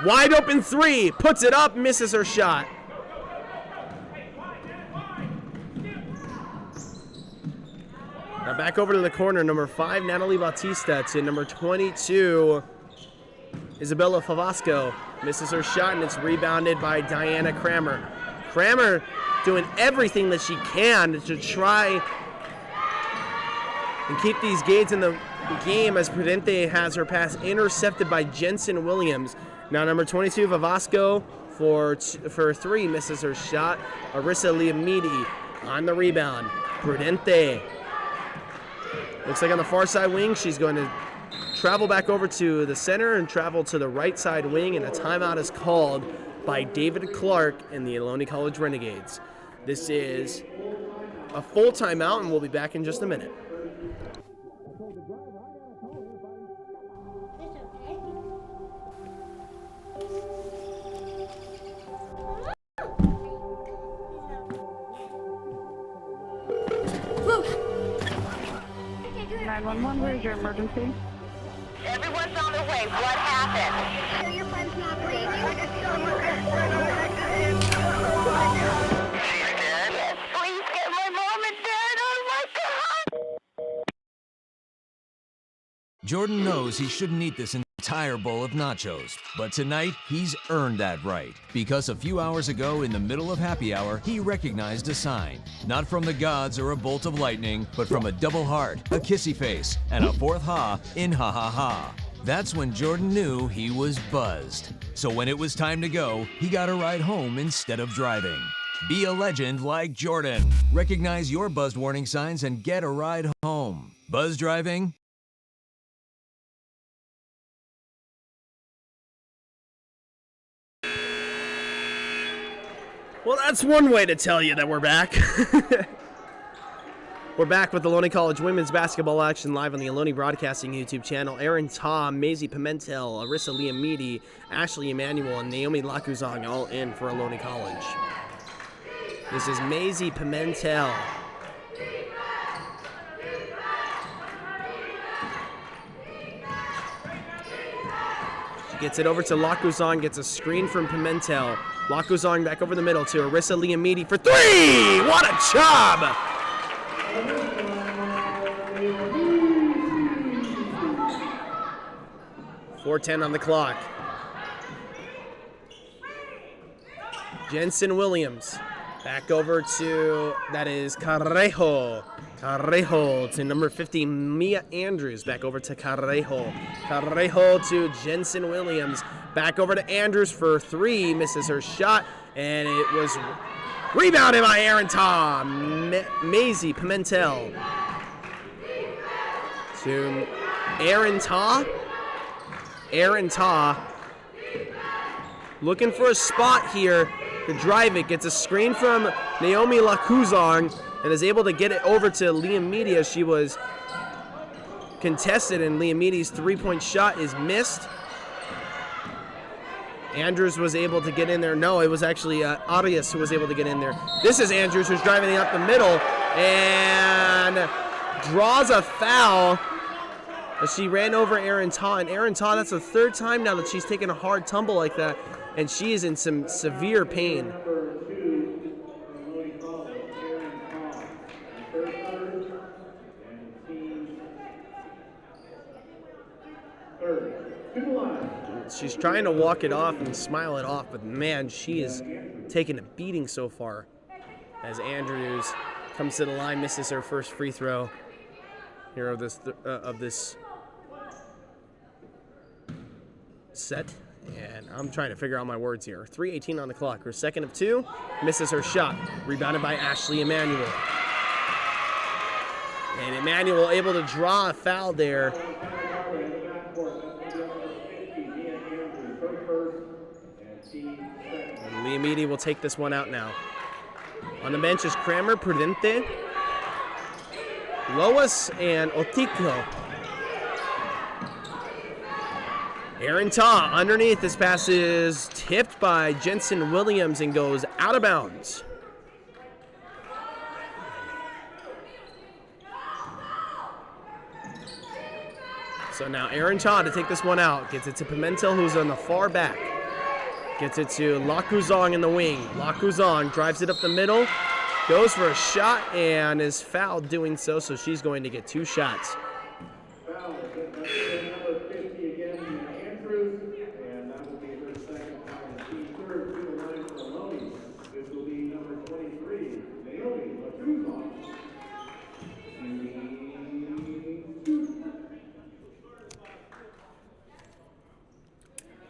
wide open 3, puts it up, misses her shot. Now back over to the corner, number 5, Natalie Bautista to number 22, Isabella Favasco. Misses her shot, and it's rebounded by Diana Kramer. Kramer doing everything that she can to try and keep these Gades in the game as Prudente has her pass intercepted by Jensen Williams. Now number 22, Favasco for 3, misses her shot. Arissa Liamidi on the rebound. Prudente looks like on the far side wing, she's going to travel back over to the center and travel to the right side wing, and a timeout is called by David Clark and the Ohlone College Renegades. This is a full timeout, and we'll be back in just a minute. Where's your emergency? Everyone's on their way. What happened? Your friend's not breathing. She's dead? Yes, please get my mom and dad. Oh my God! Jordan knows he shouldn't eat this entire bowl of nachos, but tonight he's earned that right because a few hours ago in the middle of happy hour, he recognized a sign. Not from the gods or a bolt of lightning, but from a double heart, a kissy face, and a fourth ha in ha ha ha. That's when Jordan knew he was buzzed. So when it was time to go, he got a ride home instead of driving. Be a legend like Jordan. Recognize your buzzed warning signs and get a ride home. Buzz driving? Well, that's one way to tell you that we're back. We're back with the Ohlone College women's basketball action live on the Ohlone Broadcasting YouTube channel. Aaron Tom, Maisie Pimentel, Arissa Liamidi, Ashley Emanuel, and Naomi Lakuzong all in for Ohlone College. This is Maisie Pimentel. She gets it over to Lakuzong, gets a screen from Pimentel. Lakuzong back over the middle to Arissa Liamidi for three! What a job! .4:10 on the clock. Jensen Williams back over to, that is Carrejo. Carrejo to number 50, Mia Andrews. Back over to Carrejo. Carrejo to Jensen Williams. Back over to Andrews for three. Misses her shot, and it was rebounded by Aaron Tom. Maisie Pimentel to Aaron Taw. Aaron Taw looking for a spot here to drive it. Gets a screen from Naomi Lakuzong and is able to get it over to Liamidi as she was contested, and Liamidi's three-point shot is missed. Andrews was able to get in there. No, it was actually Arias who was able to get in there. This is Andrews who's driving it up the middle and draws a foul as she ran over Aaron Taw. And Aaron Taw, that's the third time now that she's taken a hard tumble like that, and she is in some severe pain. She's trying to walk it off and smile it off, but man, she is taking a beating so far as Andrews comes to the line, misses her first free throw here of this set. And I'm trying to figure out my words here. 3:18 on the clock. Her second of two, misses her shot. Rebounded by Ashley Emanuel. And Emanuel able to draw a foul there. And Liamidi will take this one out now. On the bench is Kramer, Prudente, Lois, and Otico. Aaron Taw underneath. This pass is tipped by Jensen Williams and goes out of bounds. So now Aaron Taw to take this one out. Gets it to Pimentel, who's on the far back. Gets it to Lakuzong in the wing. Lakuzong drives it up the middle, goes for a shot, and is fouled doing so, so she's going to get two shots.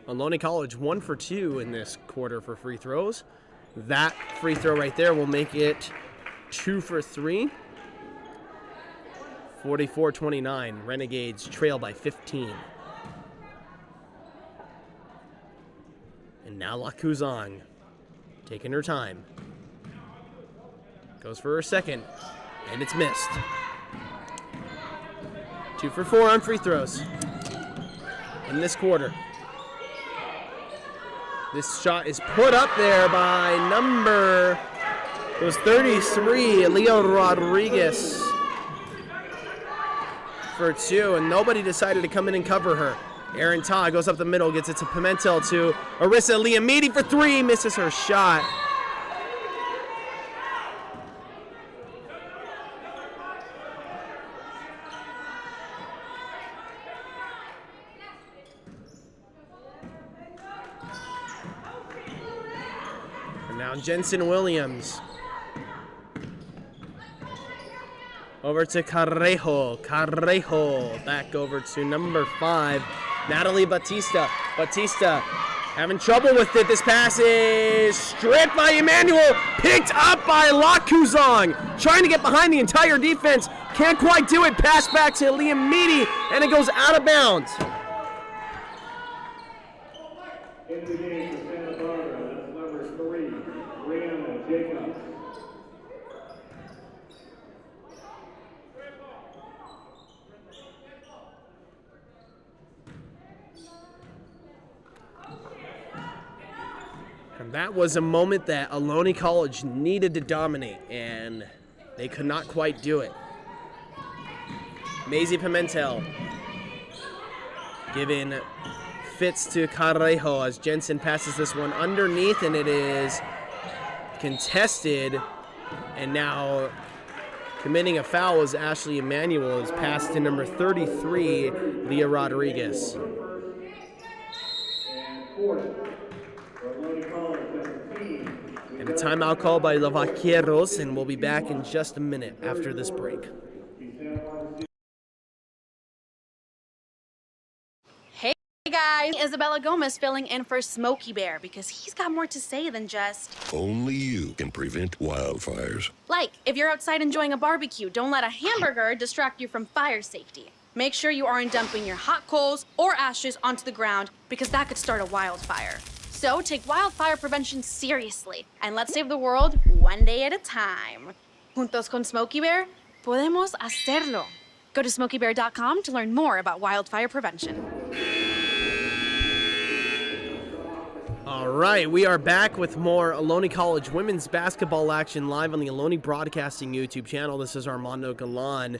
Ohlone College 1 for 2 in this quarter for free throws. That free throw right there will make it 2 for 3. 44-29. Renegades trail by 15. And now Lakuzong taking her time. Goes for her second, and it's missed. 2 for 4 on free throws in this quarter. This shot is put up there by number, it was 33, Leo Rodriguez. for two, and nobody decided to come in and cover her. Aaron Ta goes up the middle, gets it to Pimentel, to Arissa Liamidi for three, misses her shot. And now Jensen Williams. Over to Carrejo. Carrejo back over to number 5, Natalie Batista. Batista having trouble with it. This pass is stripped by Emmanuel. Picked up by Lacuzong. Trying to get behind the entire defense. Can't quite do it. Pass back to Liam Meady, and it goes out of bounds. Into the game for Santa Barbara, that's number 3, Brianna Jacobs. And that was a moment that Ohlone College needed to dominate, and they could not quite do it. Maisie Pimentel giving fits to Carrejo as Jensen passes this one underneath, and it is contested. And now committing a foul is Ashley Emmanuel, is passed to number 33, Leah Rodriguez. And fourth, for Ohlone College, 17. And a timeout call by La Vaqueros, and we'll be back in just a minute after this break. Hey guys, Isabella Gomez filling in for Smokey Bear because he's got more to say than just, Only you can prevent wildfires. like, if you're outside enjoying a barbecue, don't let a hamburger distract you from fire safety. Make sure you aren't dumping your hot coals or ashes onto the ground because that could start a wildfire. So take wildfire prevention seriously and let's save the world one day at a time. Juntos con Smokey Bear, podemos hacerlo. Go to smokeybear.com to learn more about wildfire prevention. All right, we are back with more Ohlone College women's basketball action live on the Ohlone Broadcasting YouTube channel. This is Armando Galan,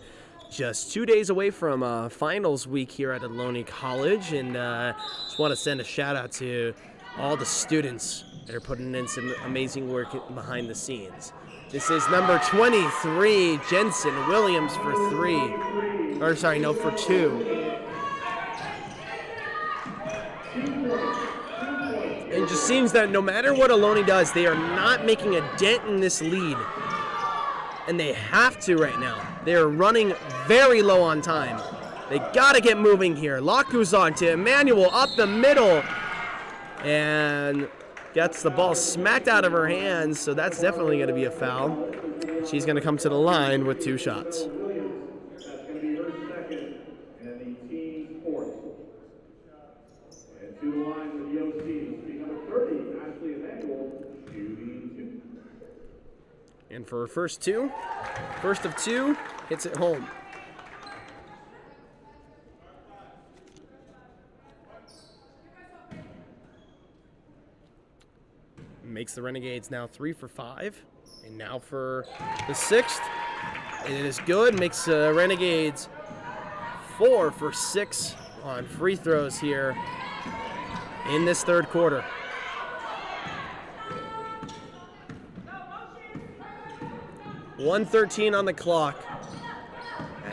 just 2 days away from finals week here at Ohlone College, and just want to send a shout out to all the students that are putting in some amazing work behind the scenes. This is number 23, Jensen Williams for 3. Or sorry, no, for 2. It just seems that no matter what Ohlone does, they are not making a dent in this lead. And they have to right now. They are running very low on time. They got to get moving here. Lacuzon to Emmanuel up the middle. And gets the ball smacked out of her hands, so that's definitely going to be a foul. She's going to come to the line with 2 shots. That's going to be her second, and the team's 4th. And to the line with the OC, speaking number 30, Ashley Emmanuel, shooting 2. And for her first of 2, hits it home. Makes the Renegades now 3 for 5. And now for the 6th. And it is good. Makes Renegades 4 for 6 on free throws here in this third quarter. .113 on the clock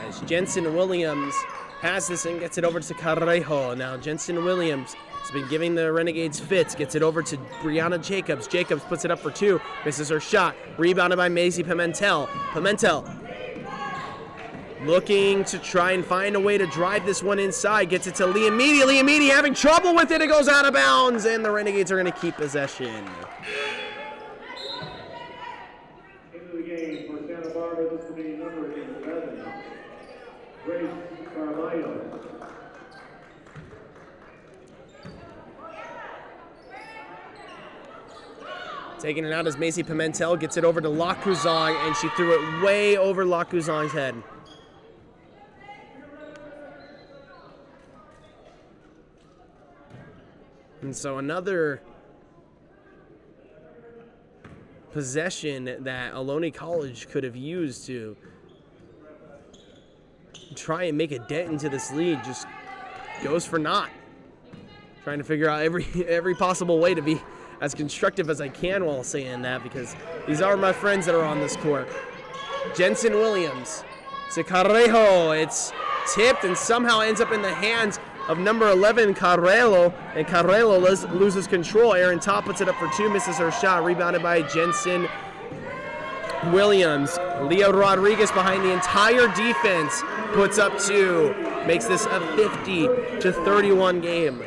as Jensen Williams has this and gets it over to Carrejo. Now Jensen Williams has been giving the Renegades fits, gets it over to Brianna Jacobs. Jacobs puts it up for 2, misses her shot. Rebounded by Maisie Pimentel. Pimentel looking to try and find a way to drive this one inside. Gets it to Liamidi. Liamidi having trouble with it. It goes out of bounds, and the Renegades are going to keep possession. Into the game for Santa Barbara, this will be number 11, Grace Carlisle. Taking it out as Maisie Pimentel gets it over to Lacuzong, and she threw it way over Lacuzong's head. And so another possession that Ohlone College could have used to try and make a dent into this lead just goes for naught. Trying to figure out every possible way to be as constructive as I can while saying that, because these are my friends that are on this court. Jensen Williams to Carrejo. It's tipped and somehow ends up in the hands of number 11, Carrello, and Carrello loses control. Aaron Ta puts it up for two, misses her shot, rebounded by Jensen Williams. Leo Rodriguez behind the entire defense puts up two, makes this a 50-31 game.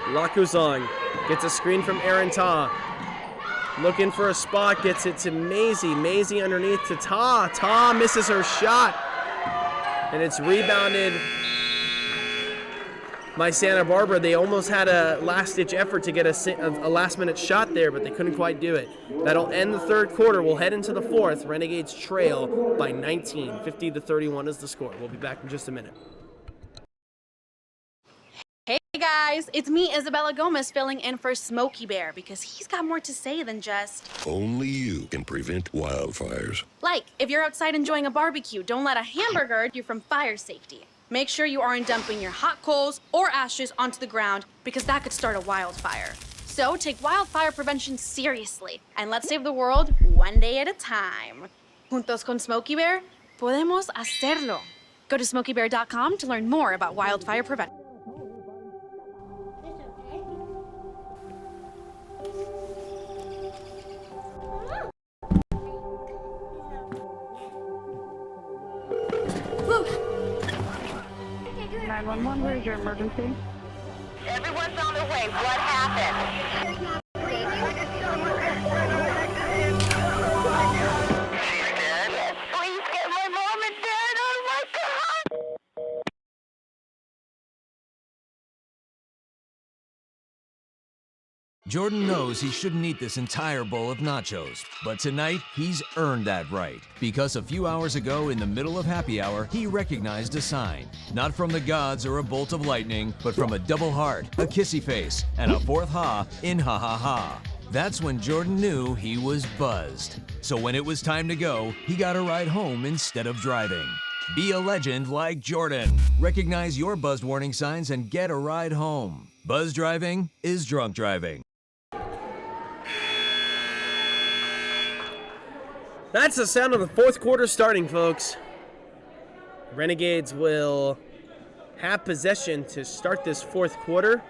Lakuzong gets a screen from Aaron Ta. Looking for a spot, gets it to Maisie. Maisie underneath to Ta. Ta misses her shot. And it's rebounded by Santa Barbara. They almost had a last-ditch effort to get a last-minute shot there, but they couldn't quite do it. That'll end the third quarter. We'll head into the fourth. Renegades trail by 19. 50-31 is the score. We'll be back in just a minute. Hey guys, it's me, Isabella Gomez, filling in for Smokey Bear because he's got more to say than just... Only you can prevent wildfires. Like, if you're outside enjoying a barbecue, don't let a hamburger keep you from fire safety. Make sure you aren't dumping your hot coals or ashes onto the ground because that could start a wildfire. So take wildfire prevention seriously and let's save the world one day at a time. Juntos con Smokey Bear, podemos hacerlo. Go to smokeybear.com to learn more about wildfire prevention. Where's your emergency? Everyone's on their way. What happened? She's dead? Yes, please get my mom and dad. Oh my God! Jordan knows he shouldn't eat this entire bowl of nachos, but tonight he's earned that right because a few hours ago in the middle of happy hour, he recognized a sign. Not from the gods or a bolt of lightning, but from a double heart, a kissy face, and a fourth ha in ha ha ha. That's when Jordan knew he was buzzed. So when it was time to go, he got a ride home instead of driving. Be a legend like Jordan. Recognize your buzzed warning signs and get a ride home. Buzz driving is drunk driving. That's the sound of the fourth quarter starting, folks. Renegades will have possession to start this fourth quarter.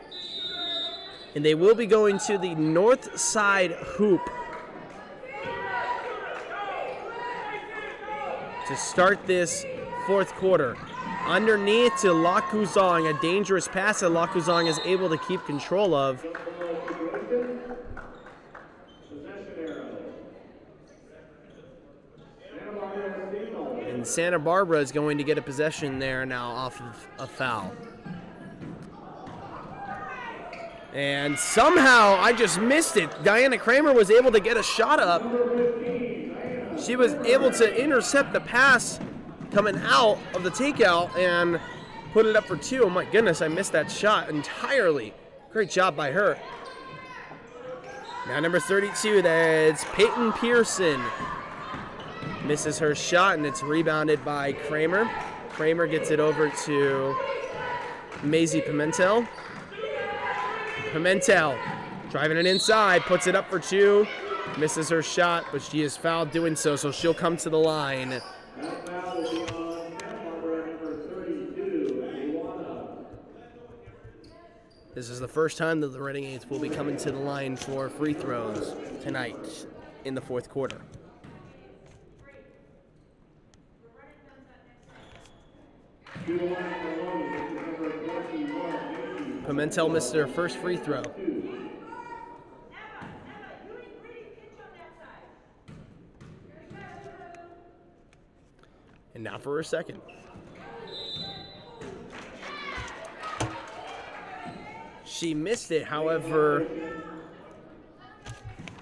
And they will be going to the north side hoop to start this fourth quarter. Underneath to Lakuzong, a dangerous pass that Lakuzong is able to keep control of. And Santa Barbara is going to get a possession there now off of a foul. And somehow, I just missed it. Diana Kramer was able to get a shot up. She was able to intercept the pass coming out of the takeout and put it up for two. Oh my goodness, I missed that shot entirely. Great job by her. Now number 32, that's Peyton Pearson. Misses her shot, and it's rebounded by Kramer. Kramer gets it over to Maisie Pimentel. Pimentel driving it inside, puts it up for two. Misses her shot, but she is fouled doing so, so she'll come to the line. This is the first time that the Renegades will be coming to the line for free throws tonight in the fourth quarter. Pimentel missed her first free throw. And now for her second. She missed it, however,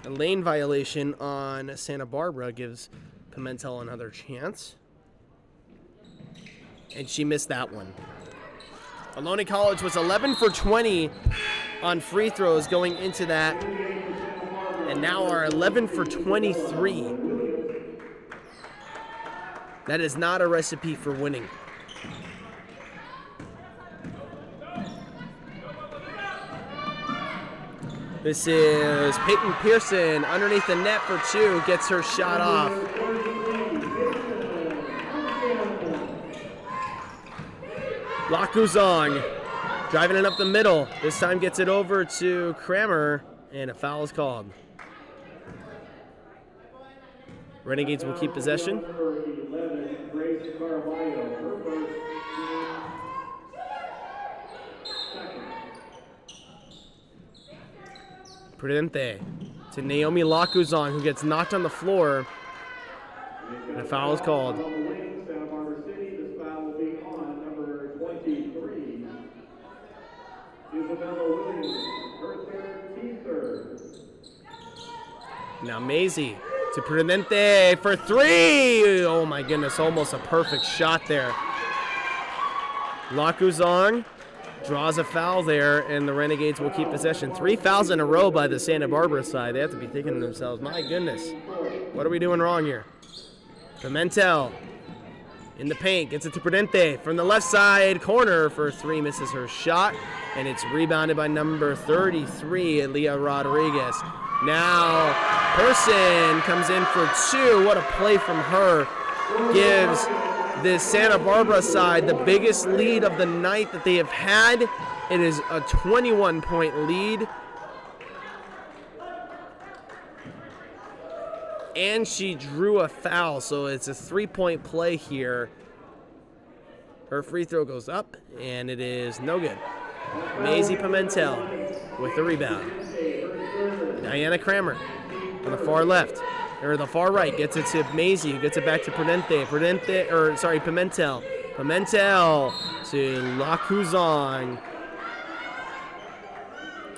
a lane violation on Santa Barbara gives Pimentel another chance. And she missed that one. Ohlone College was 11 for 20 on free throws going into that and now are 11 for 23. That is not a recipe for winning. This is Peyton Pearson underneath the net for 2, gets her shot off. Lakuzong driving it up the middle. This time gets it over to Kramer, and a foul is called. Renegades will keep possession. Prudente to Naomi Lakuzong, who gets knocked on the floor, and a foul is called. Now Maisie to Prudente for 3. Oh my goodness, almost a perfect shot there. Lakuzong draws a foul there, and the Renegades will keep possession. 3 fouls in a row by the Santa Barbara side. They have to be thinking to themselves, my goodness, what are we doing wrong here? Pimentel in the paint, gets it to Prudente from the left side corner for 3, misses her shot, and it's rebounded by number 33, Leah Rodriguez. Now Person comes in for 2. What a play from her. Gives this Santa Barbara side the biggest lead of the night that they have had. It is a 21-point lead. And she drew a foul, so it's a 3-point play here. Her free throw goes up, and it is no good. Maisie Pimentel with the rebound. Diana Kramer on the far left, or the far right, gets it to Maisie, who gets it back to Pimentel. Pimentel to Lakuzong.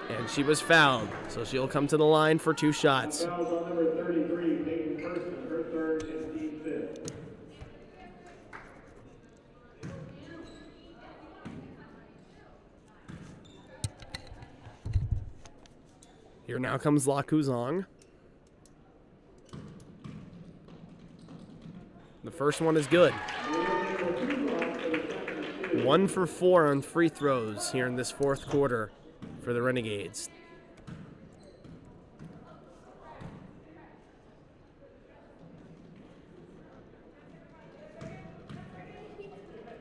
And she was fouled, so she'll come to the line for 2 shots. Here now comes Lakuzong. The first one is good. 1 for 4 on free throws here in this 4th quarter for the Renegades.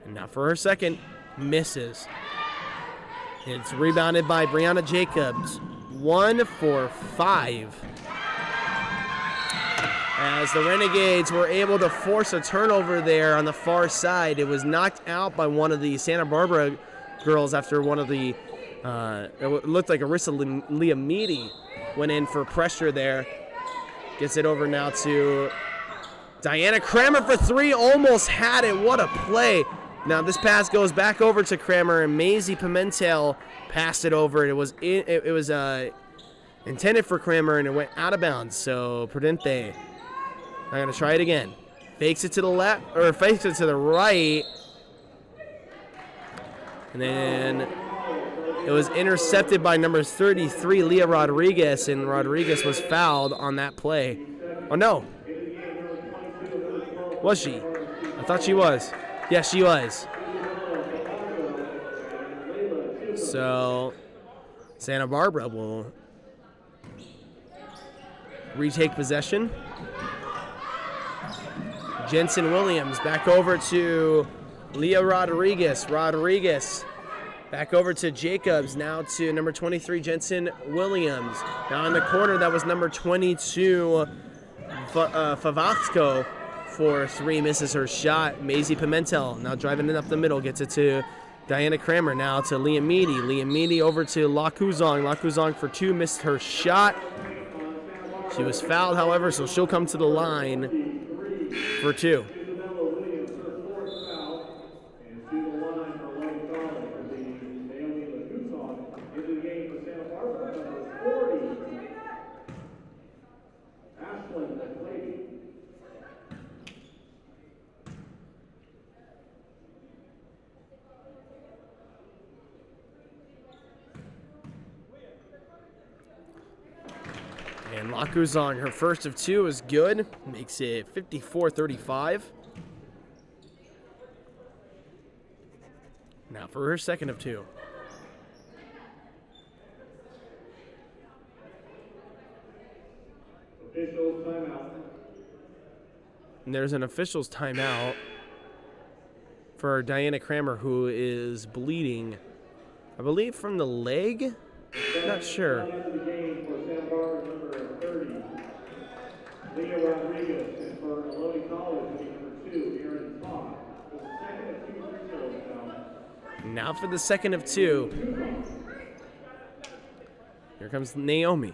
And now for her second, misses. It's rebounded by Brianna Jacobs. 1 for 5. As the Renegades were able to force a turnover there on the far side. It was knocked out by one of the Santa Barbara girls after one of the, it looked like Arissa Liamidi went in for pressure there. Gets it over now to Diana Kramer for 3, almost had it. What a play. Now this pass goes back over to Kramer, and Maisie Pimentel passed it over. It was intended for Kramer, and it went out of bounds. So Prudente, I'm going to try it again. Fakes it to the left, or fakes it to the right. And then it was intercepted by number 33, Leah Rodriguez, and Rodriguez was fouled on that play. Oh, no. Was she? I thought she was. Yes, she was. So Santa Barbara will retake possession. Jensen Williams back over to Leah Rodriguez. Rodriguez back over to Jacobs. Now to number 23, Jensen Williams. Now in the corner, that was number 22, Favasco for 3, misses her shot. Maisie Pimentel now driving it up the middle, gets it to Diana Kramer. Now to Liamidi. Liamidi over to Lakuzong. Lakuzong for 2, missed her shot. She was fouled, however, so she'll come to the line for 2. And Lakuzong, her first of two is good. Makes it 54-35. Now for her second of two. Officials timeout. And there's an official's timeout for Diana Kramer, who is bleeding, I believe, from the leg? Not sure. After the game for Santa Barbara, number 30, Leah Rodriguez, and for Ohlone College, number 2, Aaron Todd. For the second of two free throws now. Now for the second of two. Here comes Naomi.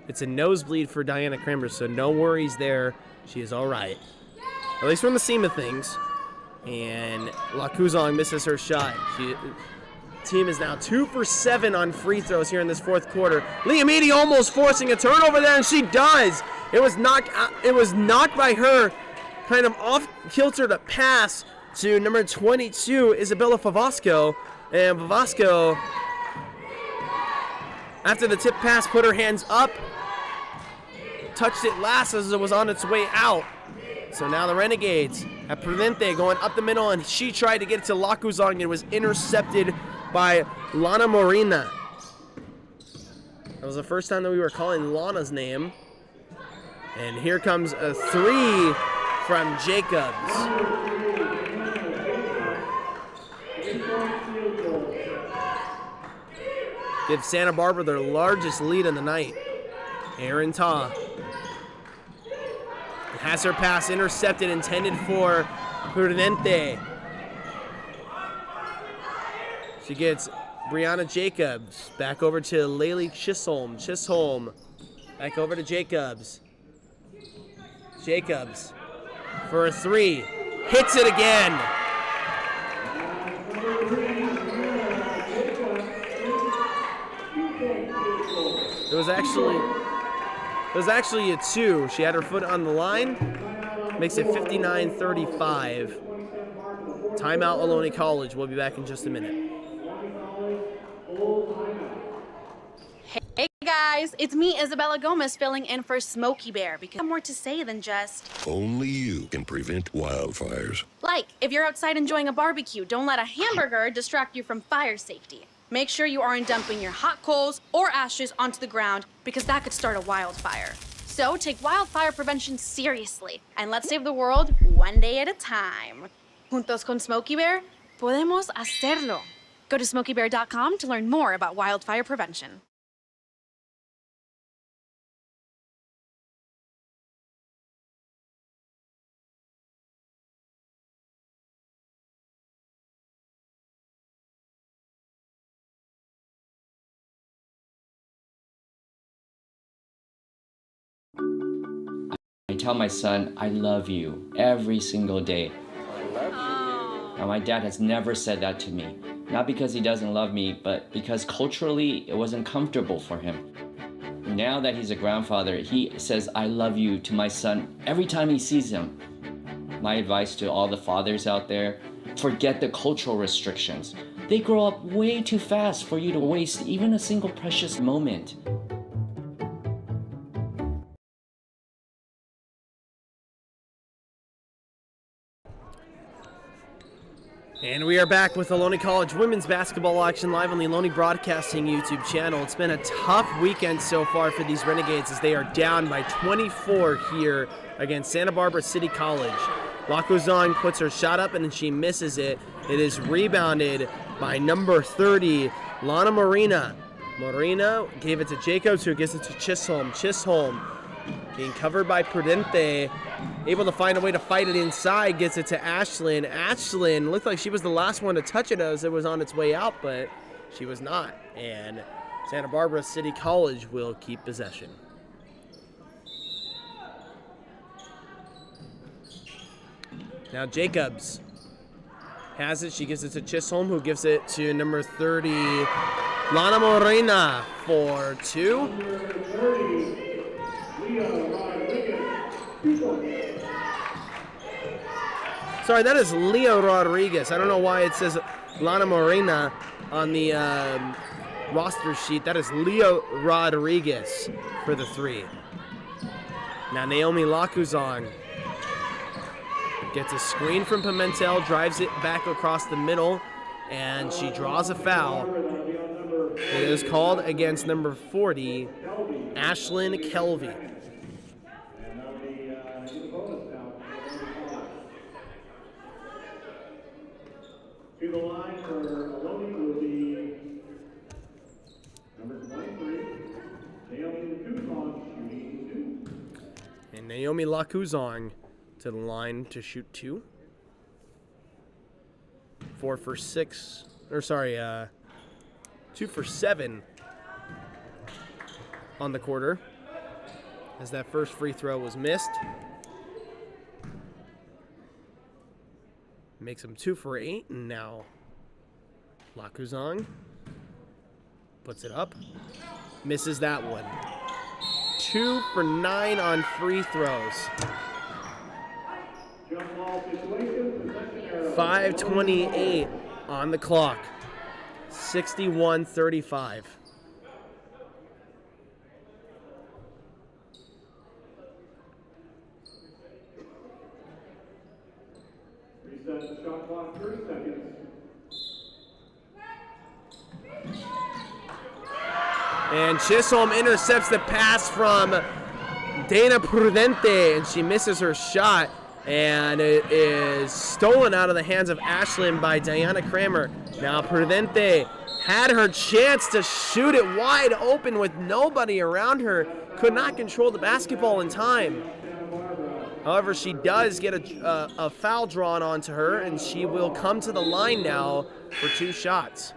It's a nosebleed for Diana Kramer, so no worries there. She is all right. At least from the seam of things. And Lakuzong misses her shot. Team is now 2 for 7 on free throws here in this fourth quarter. Liamidi almost forcing a turnover there, and she does. It was knocked by her, kind of off kilter to pass to number 22, Isabella Favasco. And Favasco, after the tip pass, put her hands up, touched it last as it was on its way out. So now the Renegades have Prudente going up the middle, and she tried to get it to Lakuzong and was intercepted by Lana Morina. That was the first time that we were calling Lana's name. And here comes a three from Jacobs. Gives Santa Barbara their largest lead in the night. Aaron Ta has her pass intercepted, intended for Prudente. She gets Brianna Jacobs back over to Laylee Chisholm. Chisholm back over to Jacobs. Jacobs for a three. Hits it again. It was actually a two. She had her foot on the line. Makes it 59-35. Timeout, Ohlone College. We'll be back in just a minute. Hey guys, it's me, Isabella Gomez, filling in for Smokey Bear because I have more to say than just... Only you can prevent wildfires. Like, if you're outside enjoying a barbecue, don't let a hamburger distract you from fire safety. Make sure you aren't dumping your hot coals or ashes onto the ground because that could start a wildfire. So take wildfire prevention seriously and let's save the world one day at a time. Juntos con Smokey Bear, podemos hacerlo. Go to smokeybear.com to learn more about wildfire prevention. I tell my son, I love you every single day. Now, my dad has never said that to me. Not because he doesn't love me, but because culturally it wasn't comfortable for him. Now that he's a grandfather, he says, I love you to my son every time he sees him. My advice to all the fathers out there, forget the cultural restrictions. They grow up way too fast for you to waste even a single precious moment. And we are back with Ohlone College women's basketball action live on the Ohlone Broadcasting YouTube channel. It's been a tough weekend so far for these Renegades as they are down by 24 here against Santa Barbara City College. Lakuzong puts her shot up and then she misses it. It is rebounded by number 30, Lana Morina. Morina gave it to Jacobs, who gives it to Chisholm. Chisholm being covered by Prudente, able to find a way to fight it inside, gets it to Ashlyn. Ashlyn looked like she was the last one to touch it as it was on its way out, but she was not. And Santa Barbara City College will keep possession. Now Jacobs has it. She gives it to Chisholm, who gives it to number 30, Lana Morena for two. Sorry, that is Leo Rodriguez. I don't know why it says Lana Morena on the roster sheet. That is Leo Rodriguez for the 3. Now Naomi Lakuzong gets a screen from Pimentel, drives it back across the middle, and she draws a foul. It is called against number 40, Ashlyn Kelvey. To the line for Ohlone will be number 23, Naomi Lakuzong, shooting 2. And Naomi Lakuzong to the line to shoot 2. 4 for 6, or sorry, 2 for 7 on the quarter, as that first free throw was missed. Makes him 2 for 8, and now Lakuzong puts it up, misses that one. 2 for 9 on free throws. 5:28 on the clock. 61-35. Reset the shot clock, 30 seconds. And Chisholm intercepts the pass from Dana Prudente, and she misses her shot. And it is stolen out of the hands of Ashlyn by Diana Kramer. Now Prudente had her chance to shoot it wide open with nobody around her. Could not control the basketball in time. However, she does get a foul drawn onto her, and she will come to the line now for 2 shots.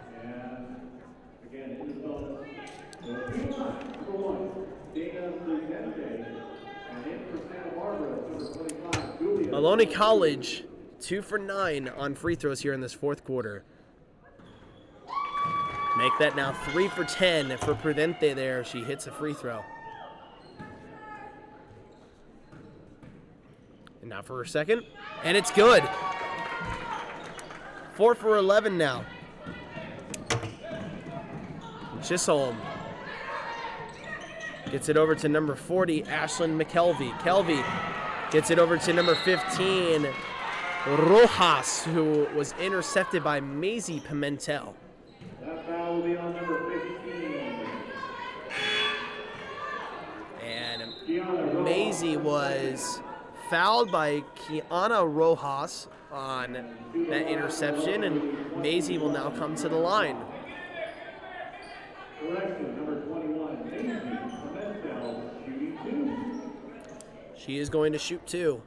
Ohlone College, 2 for 9 on free throws here in this 4th quarter. Make that now 3 for 10 for Prudente there. She hits a free throw. And now for her second, and it's good. 4 for 11 now. Chisholm gets it over to number 40, Ashlyn McKelvey. Kelvey gets it over to number 15, Rojas, who was intercepted by Maisie Pimentel. That foul will be on number 15. And Maisie was fouled by Kiana Rojas on that interception, and Maisie will now come to the line. Correction, number 21, Maisie Pimentel, shooting 2. She is going to shoot 2.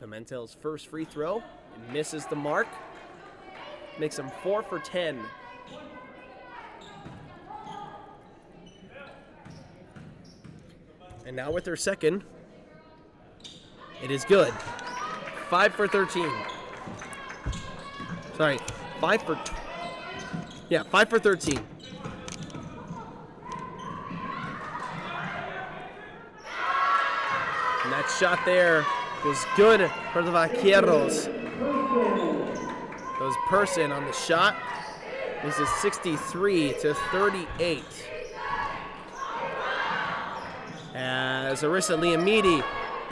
Pimentel's first free throw misses the mark. Makes him 4 for 10. And now with her second, it is good. 5 for 13. Sorry, 5 for 13. And that shot there was good for the Vaqueros. It was Person on the shot. This is 63-38. As Arissa Liamidi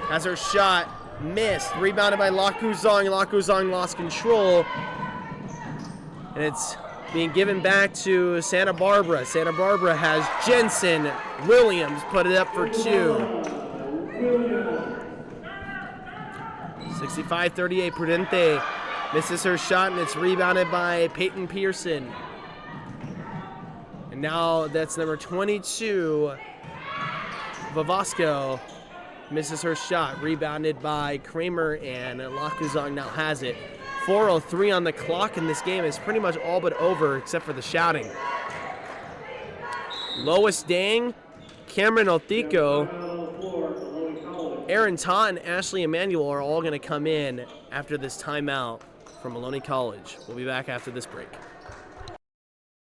has her shot missed. Rebounded by Lakuzong. Lakuzong lost control. And it's being given back to Santa Barbara. Santa Barbara has Jensen Williams put it up for 2. 65-38, Prudente misses her shot, and it's rebounded by Peyton Pearson. And now that's number 22, Vavasco, misses her shot, rebounded by Kramer, and Lakuzong now has it. 4:03 on the clock, and this game is pretty much all but over except for the shouting. Lois Dang, Cameron Otico, Aaron Todd, and Ashley Emanuel are all going to come in after this timeout from Ohlone College. We'll be back after this break.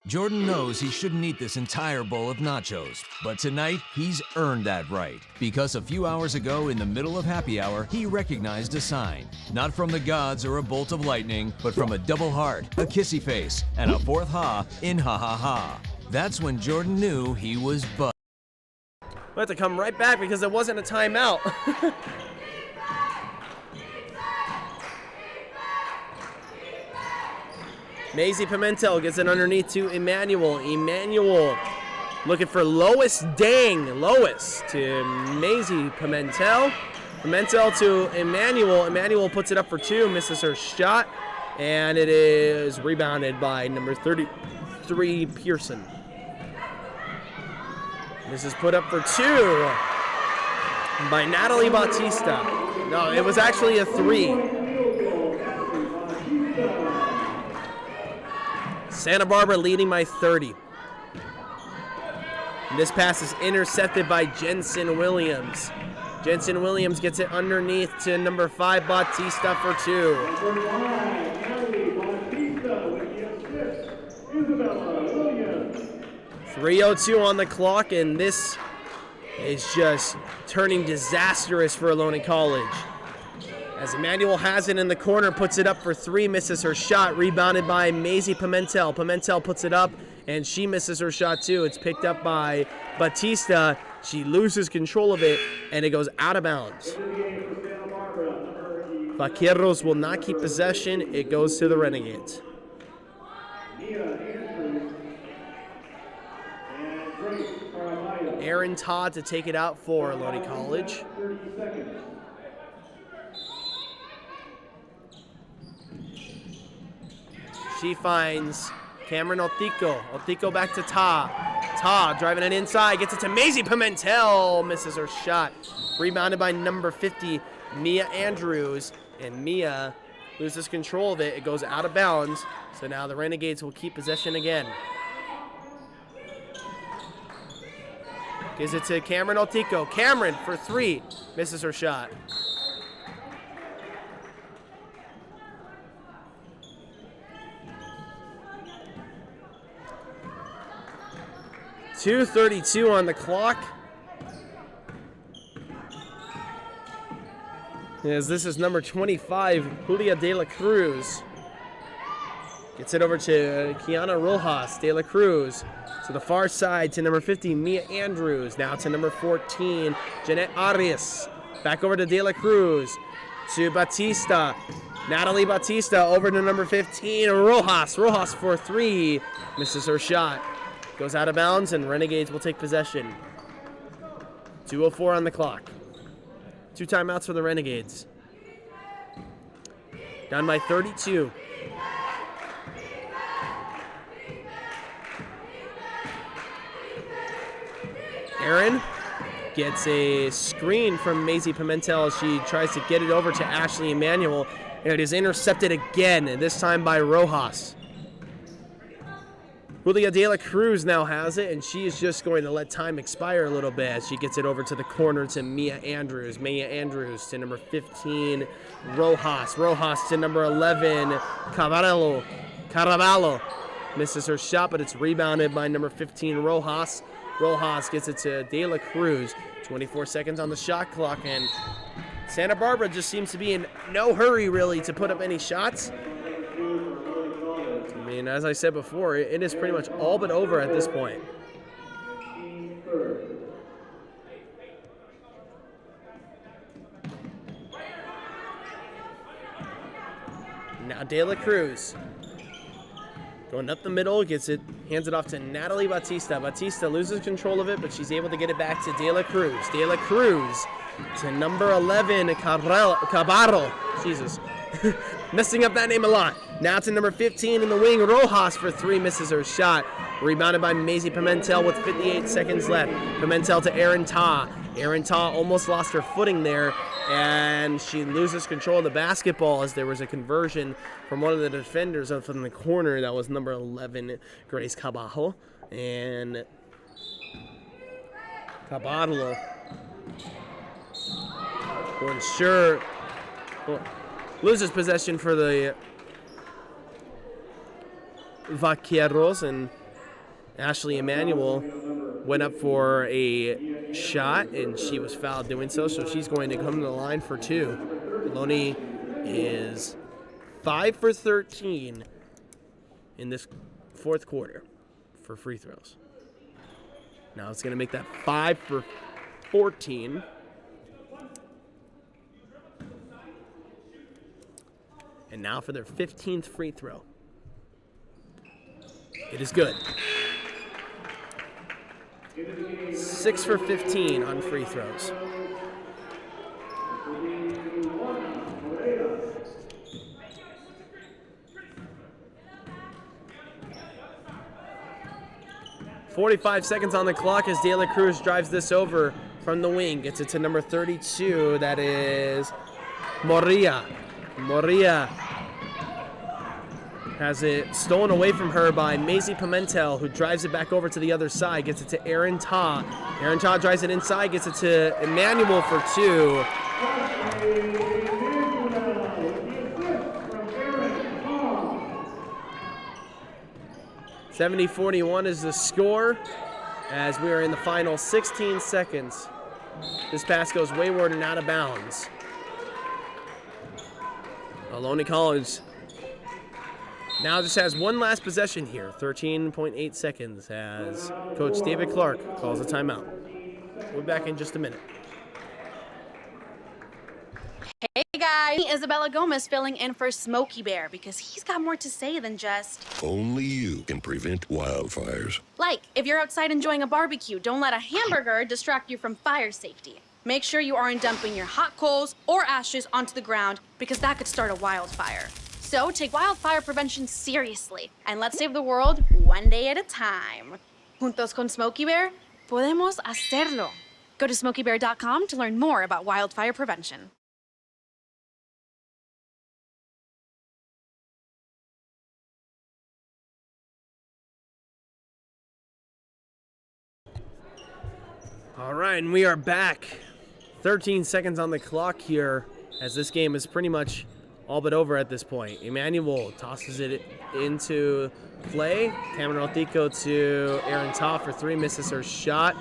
Jordan knows he shouldn't eat this entire bowl of nachos, but tonight he's earned that right because a few hours ago in the middle of happy hour, he recognized a sign. Not from the gods or a bolt of lightning, but from a double heart, a kissy face, and a fourth ha in ha ha ha. That's when Jordan knew he was bugged. We have to come right back because it wasn't a timeout. Maisie Pimentel gets it underneath to Emmanuel. Emmanuel looking for Lois. Lois to Maisie Pimentel. Pimentel to Emmanuel. Emmanuel puts it up for two, misses her shot, and it is rebounded by number 33, Pearson. This is put up for two by Natalie Bautista. No, it was actually a three. Santa Barbara leading by 30. And this pass is intercepted by Jensen Williams. Jensen Williams gets it underneath to number 5, Bautista for two. 3:02 on the clock, and this is just turning disastrous for Ohlone College. As Emmanuel has it in the corner, puts it up for three, misses her shot, rebounded by Maisie Pimentel. Pimentel puts it up, and she misses her shot too. It's picked up by Bautista. She loses control of it, and it goes out of bounds. Vaqueros will not keep possession. It goes to the Renegades. Aaron Todd to take it out for Ohlone College. She finds Cameron Otico. Otico back to Ta. Ta driving it inside, gets it to Maisie Pimentel, misses her shot. Rebounded by number 50, Mia Andrews, and Mia loses control of it. It goes out of bounds, so now the Renegades will keep possession again. Gives it to Cameron Otico. Cameron for three, misses her shot. .232 on the clock. As this is number 25, Julia De La Cruz. Gets it over to Kiana Rojas. De La Cruz to the far side to number 50, Mia Andrews. Now to number 14, Jeanette Arias. Back over to De La Cruz. To Bautista. Natalie Bautista over to number 15, Rojas. Rojas for three. Misses her shot. Goes out of bounds, and Renegades will take possession. 2:04 on the clock. 2 timeouts for the Renegades. Down by 32. Aaron gets a screen from Maisie Pimentel as she tries to get it over to Ashley Emmanuel, and it is intercepted again, and this time by Rojas. Julia De La Cruz now has it, and she is just going to let time expire a little bit as she gets it over to the corner to Mia Andrews. Mia Andrews to number 15, Rojas. Rojas to number 11, Caraballo. Misses her shot, but it's rebounded by number 15, Rojas. Rojas gets it to De La Cruz. 24 seconds on the shot clock, and Santa Barbara just seems to be in no hurry, really, to put up any shots. I mean, as I said before, it is pretty much all but over at this point. Now De La Cruz going up the middle, gets it, hands it off to Natalie Bautista. Bautista loses control of it, but she's able to get it back to De La Cruz. De La Cruz to number 11, Cabarro. Jesus. Messing up that name a lot. Now to number 15 in the wing, Rojas for three, misses her shot. Rebounded by Maisie Pimentel with 58 seconds left. Pimentel to Aaron Ta. Aaron Ta almost lost her footing there, and she loses control of the basketball as there was a conversion from one of the defenders from the corner. That was number 11, Grace Caballo. And Caballo will ensure... loses possession for the Vaqueros, and Ashley Emanuel went up for a shot, and she was fouled doing so, so she's going to come to the line for two. Ohlone is 5 for 13 in this fourth quarter for free throws. Now it's going to make that 5 for 14. And now for their 15th free throw. It is good. 6 for 15 on free throws. .45 seconds on the clock as De La Cruz drives this over from the wing. Gets it to number 32. That is Moria. Moria has it stolen away from her by Maisie Pimentel, who drives it back over to the other side. Gets it to Aaron Ta. Aaron Ta drives it inside. Gets it to Emmanuel for two. 70-41 is the score as we are in the final 16 seconds. This pass goes wayward and out of bounds. Ohlone College now just has one last possession here. 13.8 seconds as Coach David Clark calls a timeout. We'll be back in just a minute. Hey guys, Isabella Gomez filling in for Smokey Bear because he's got more to say than just... Only you can prevent wildfires. Like, if you're outside enjoying a barbecue, don't let a hamburger distract you from fire safety. Make sure you aren't dumping your hot coals or ashes onto the ground because that could start a wildfire. So take wildfire prevention seriously and let's save the world one day at a time. Juntos con Smokey Bear, podemos hacerlo. Go to smokeybear.com to learn more about wildfire prevention. All right, and we are back. 13 seconds on the clock here as this game is pretty much all but over at this point. Emmanuel tosses it into play. Cameron Otico to Aaron Ta for three, misses her shot.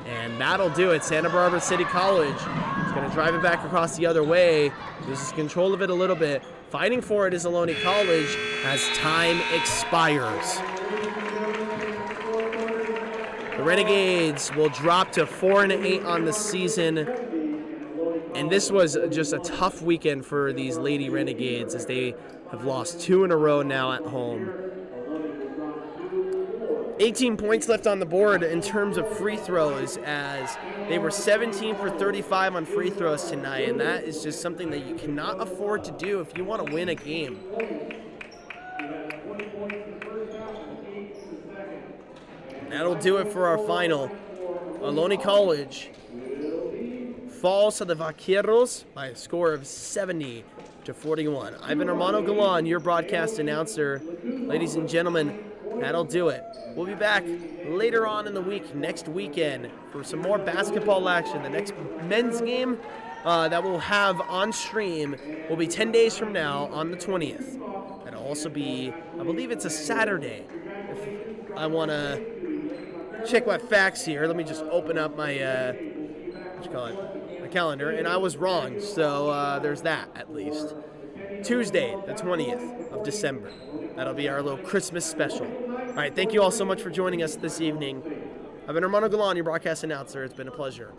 And that'll do it. Santa Barbara City College is going to drive it back across the other way. Loses control of it a little bit. Fighting for it is Ohlone College as time expires. The Renegades will drop to 4-8 on the season. And this was just a tough weekend for these Lady Renegades as they have lost 2 in a row now at home. 18 points left on the board in terms of free throws as they were 17 for 35 on free throws tonight. And that is just something that you cannot afford to do if you want to win a game. That'll do it for our final. Ohlone College falls to the Vaqueros by a score of 70-41. I've been Armando Galan, your broadcast announcer. Ladies and gentlemen, that'll do it. We'll be back later on in the week, next weekend, for some more basketball action. The next men's game that we'll have on stream will be 10 days from now on the 20th. That'll also be, I believe it's a Saturday. If I want to check my facts here. Let me just open up my my calendar, and I was wrong. So there's that at least. Tuesday, the 20th of December. That'll be our little Christmas special. All right, thank you all so much for joining us this evening. I've been Armando Galan, your broadcast announcer. It's been a pleasure.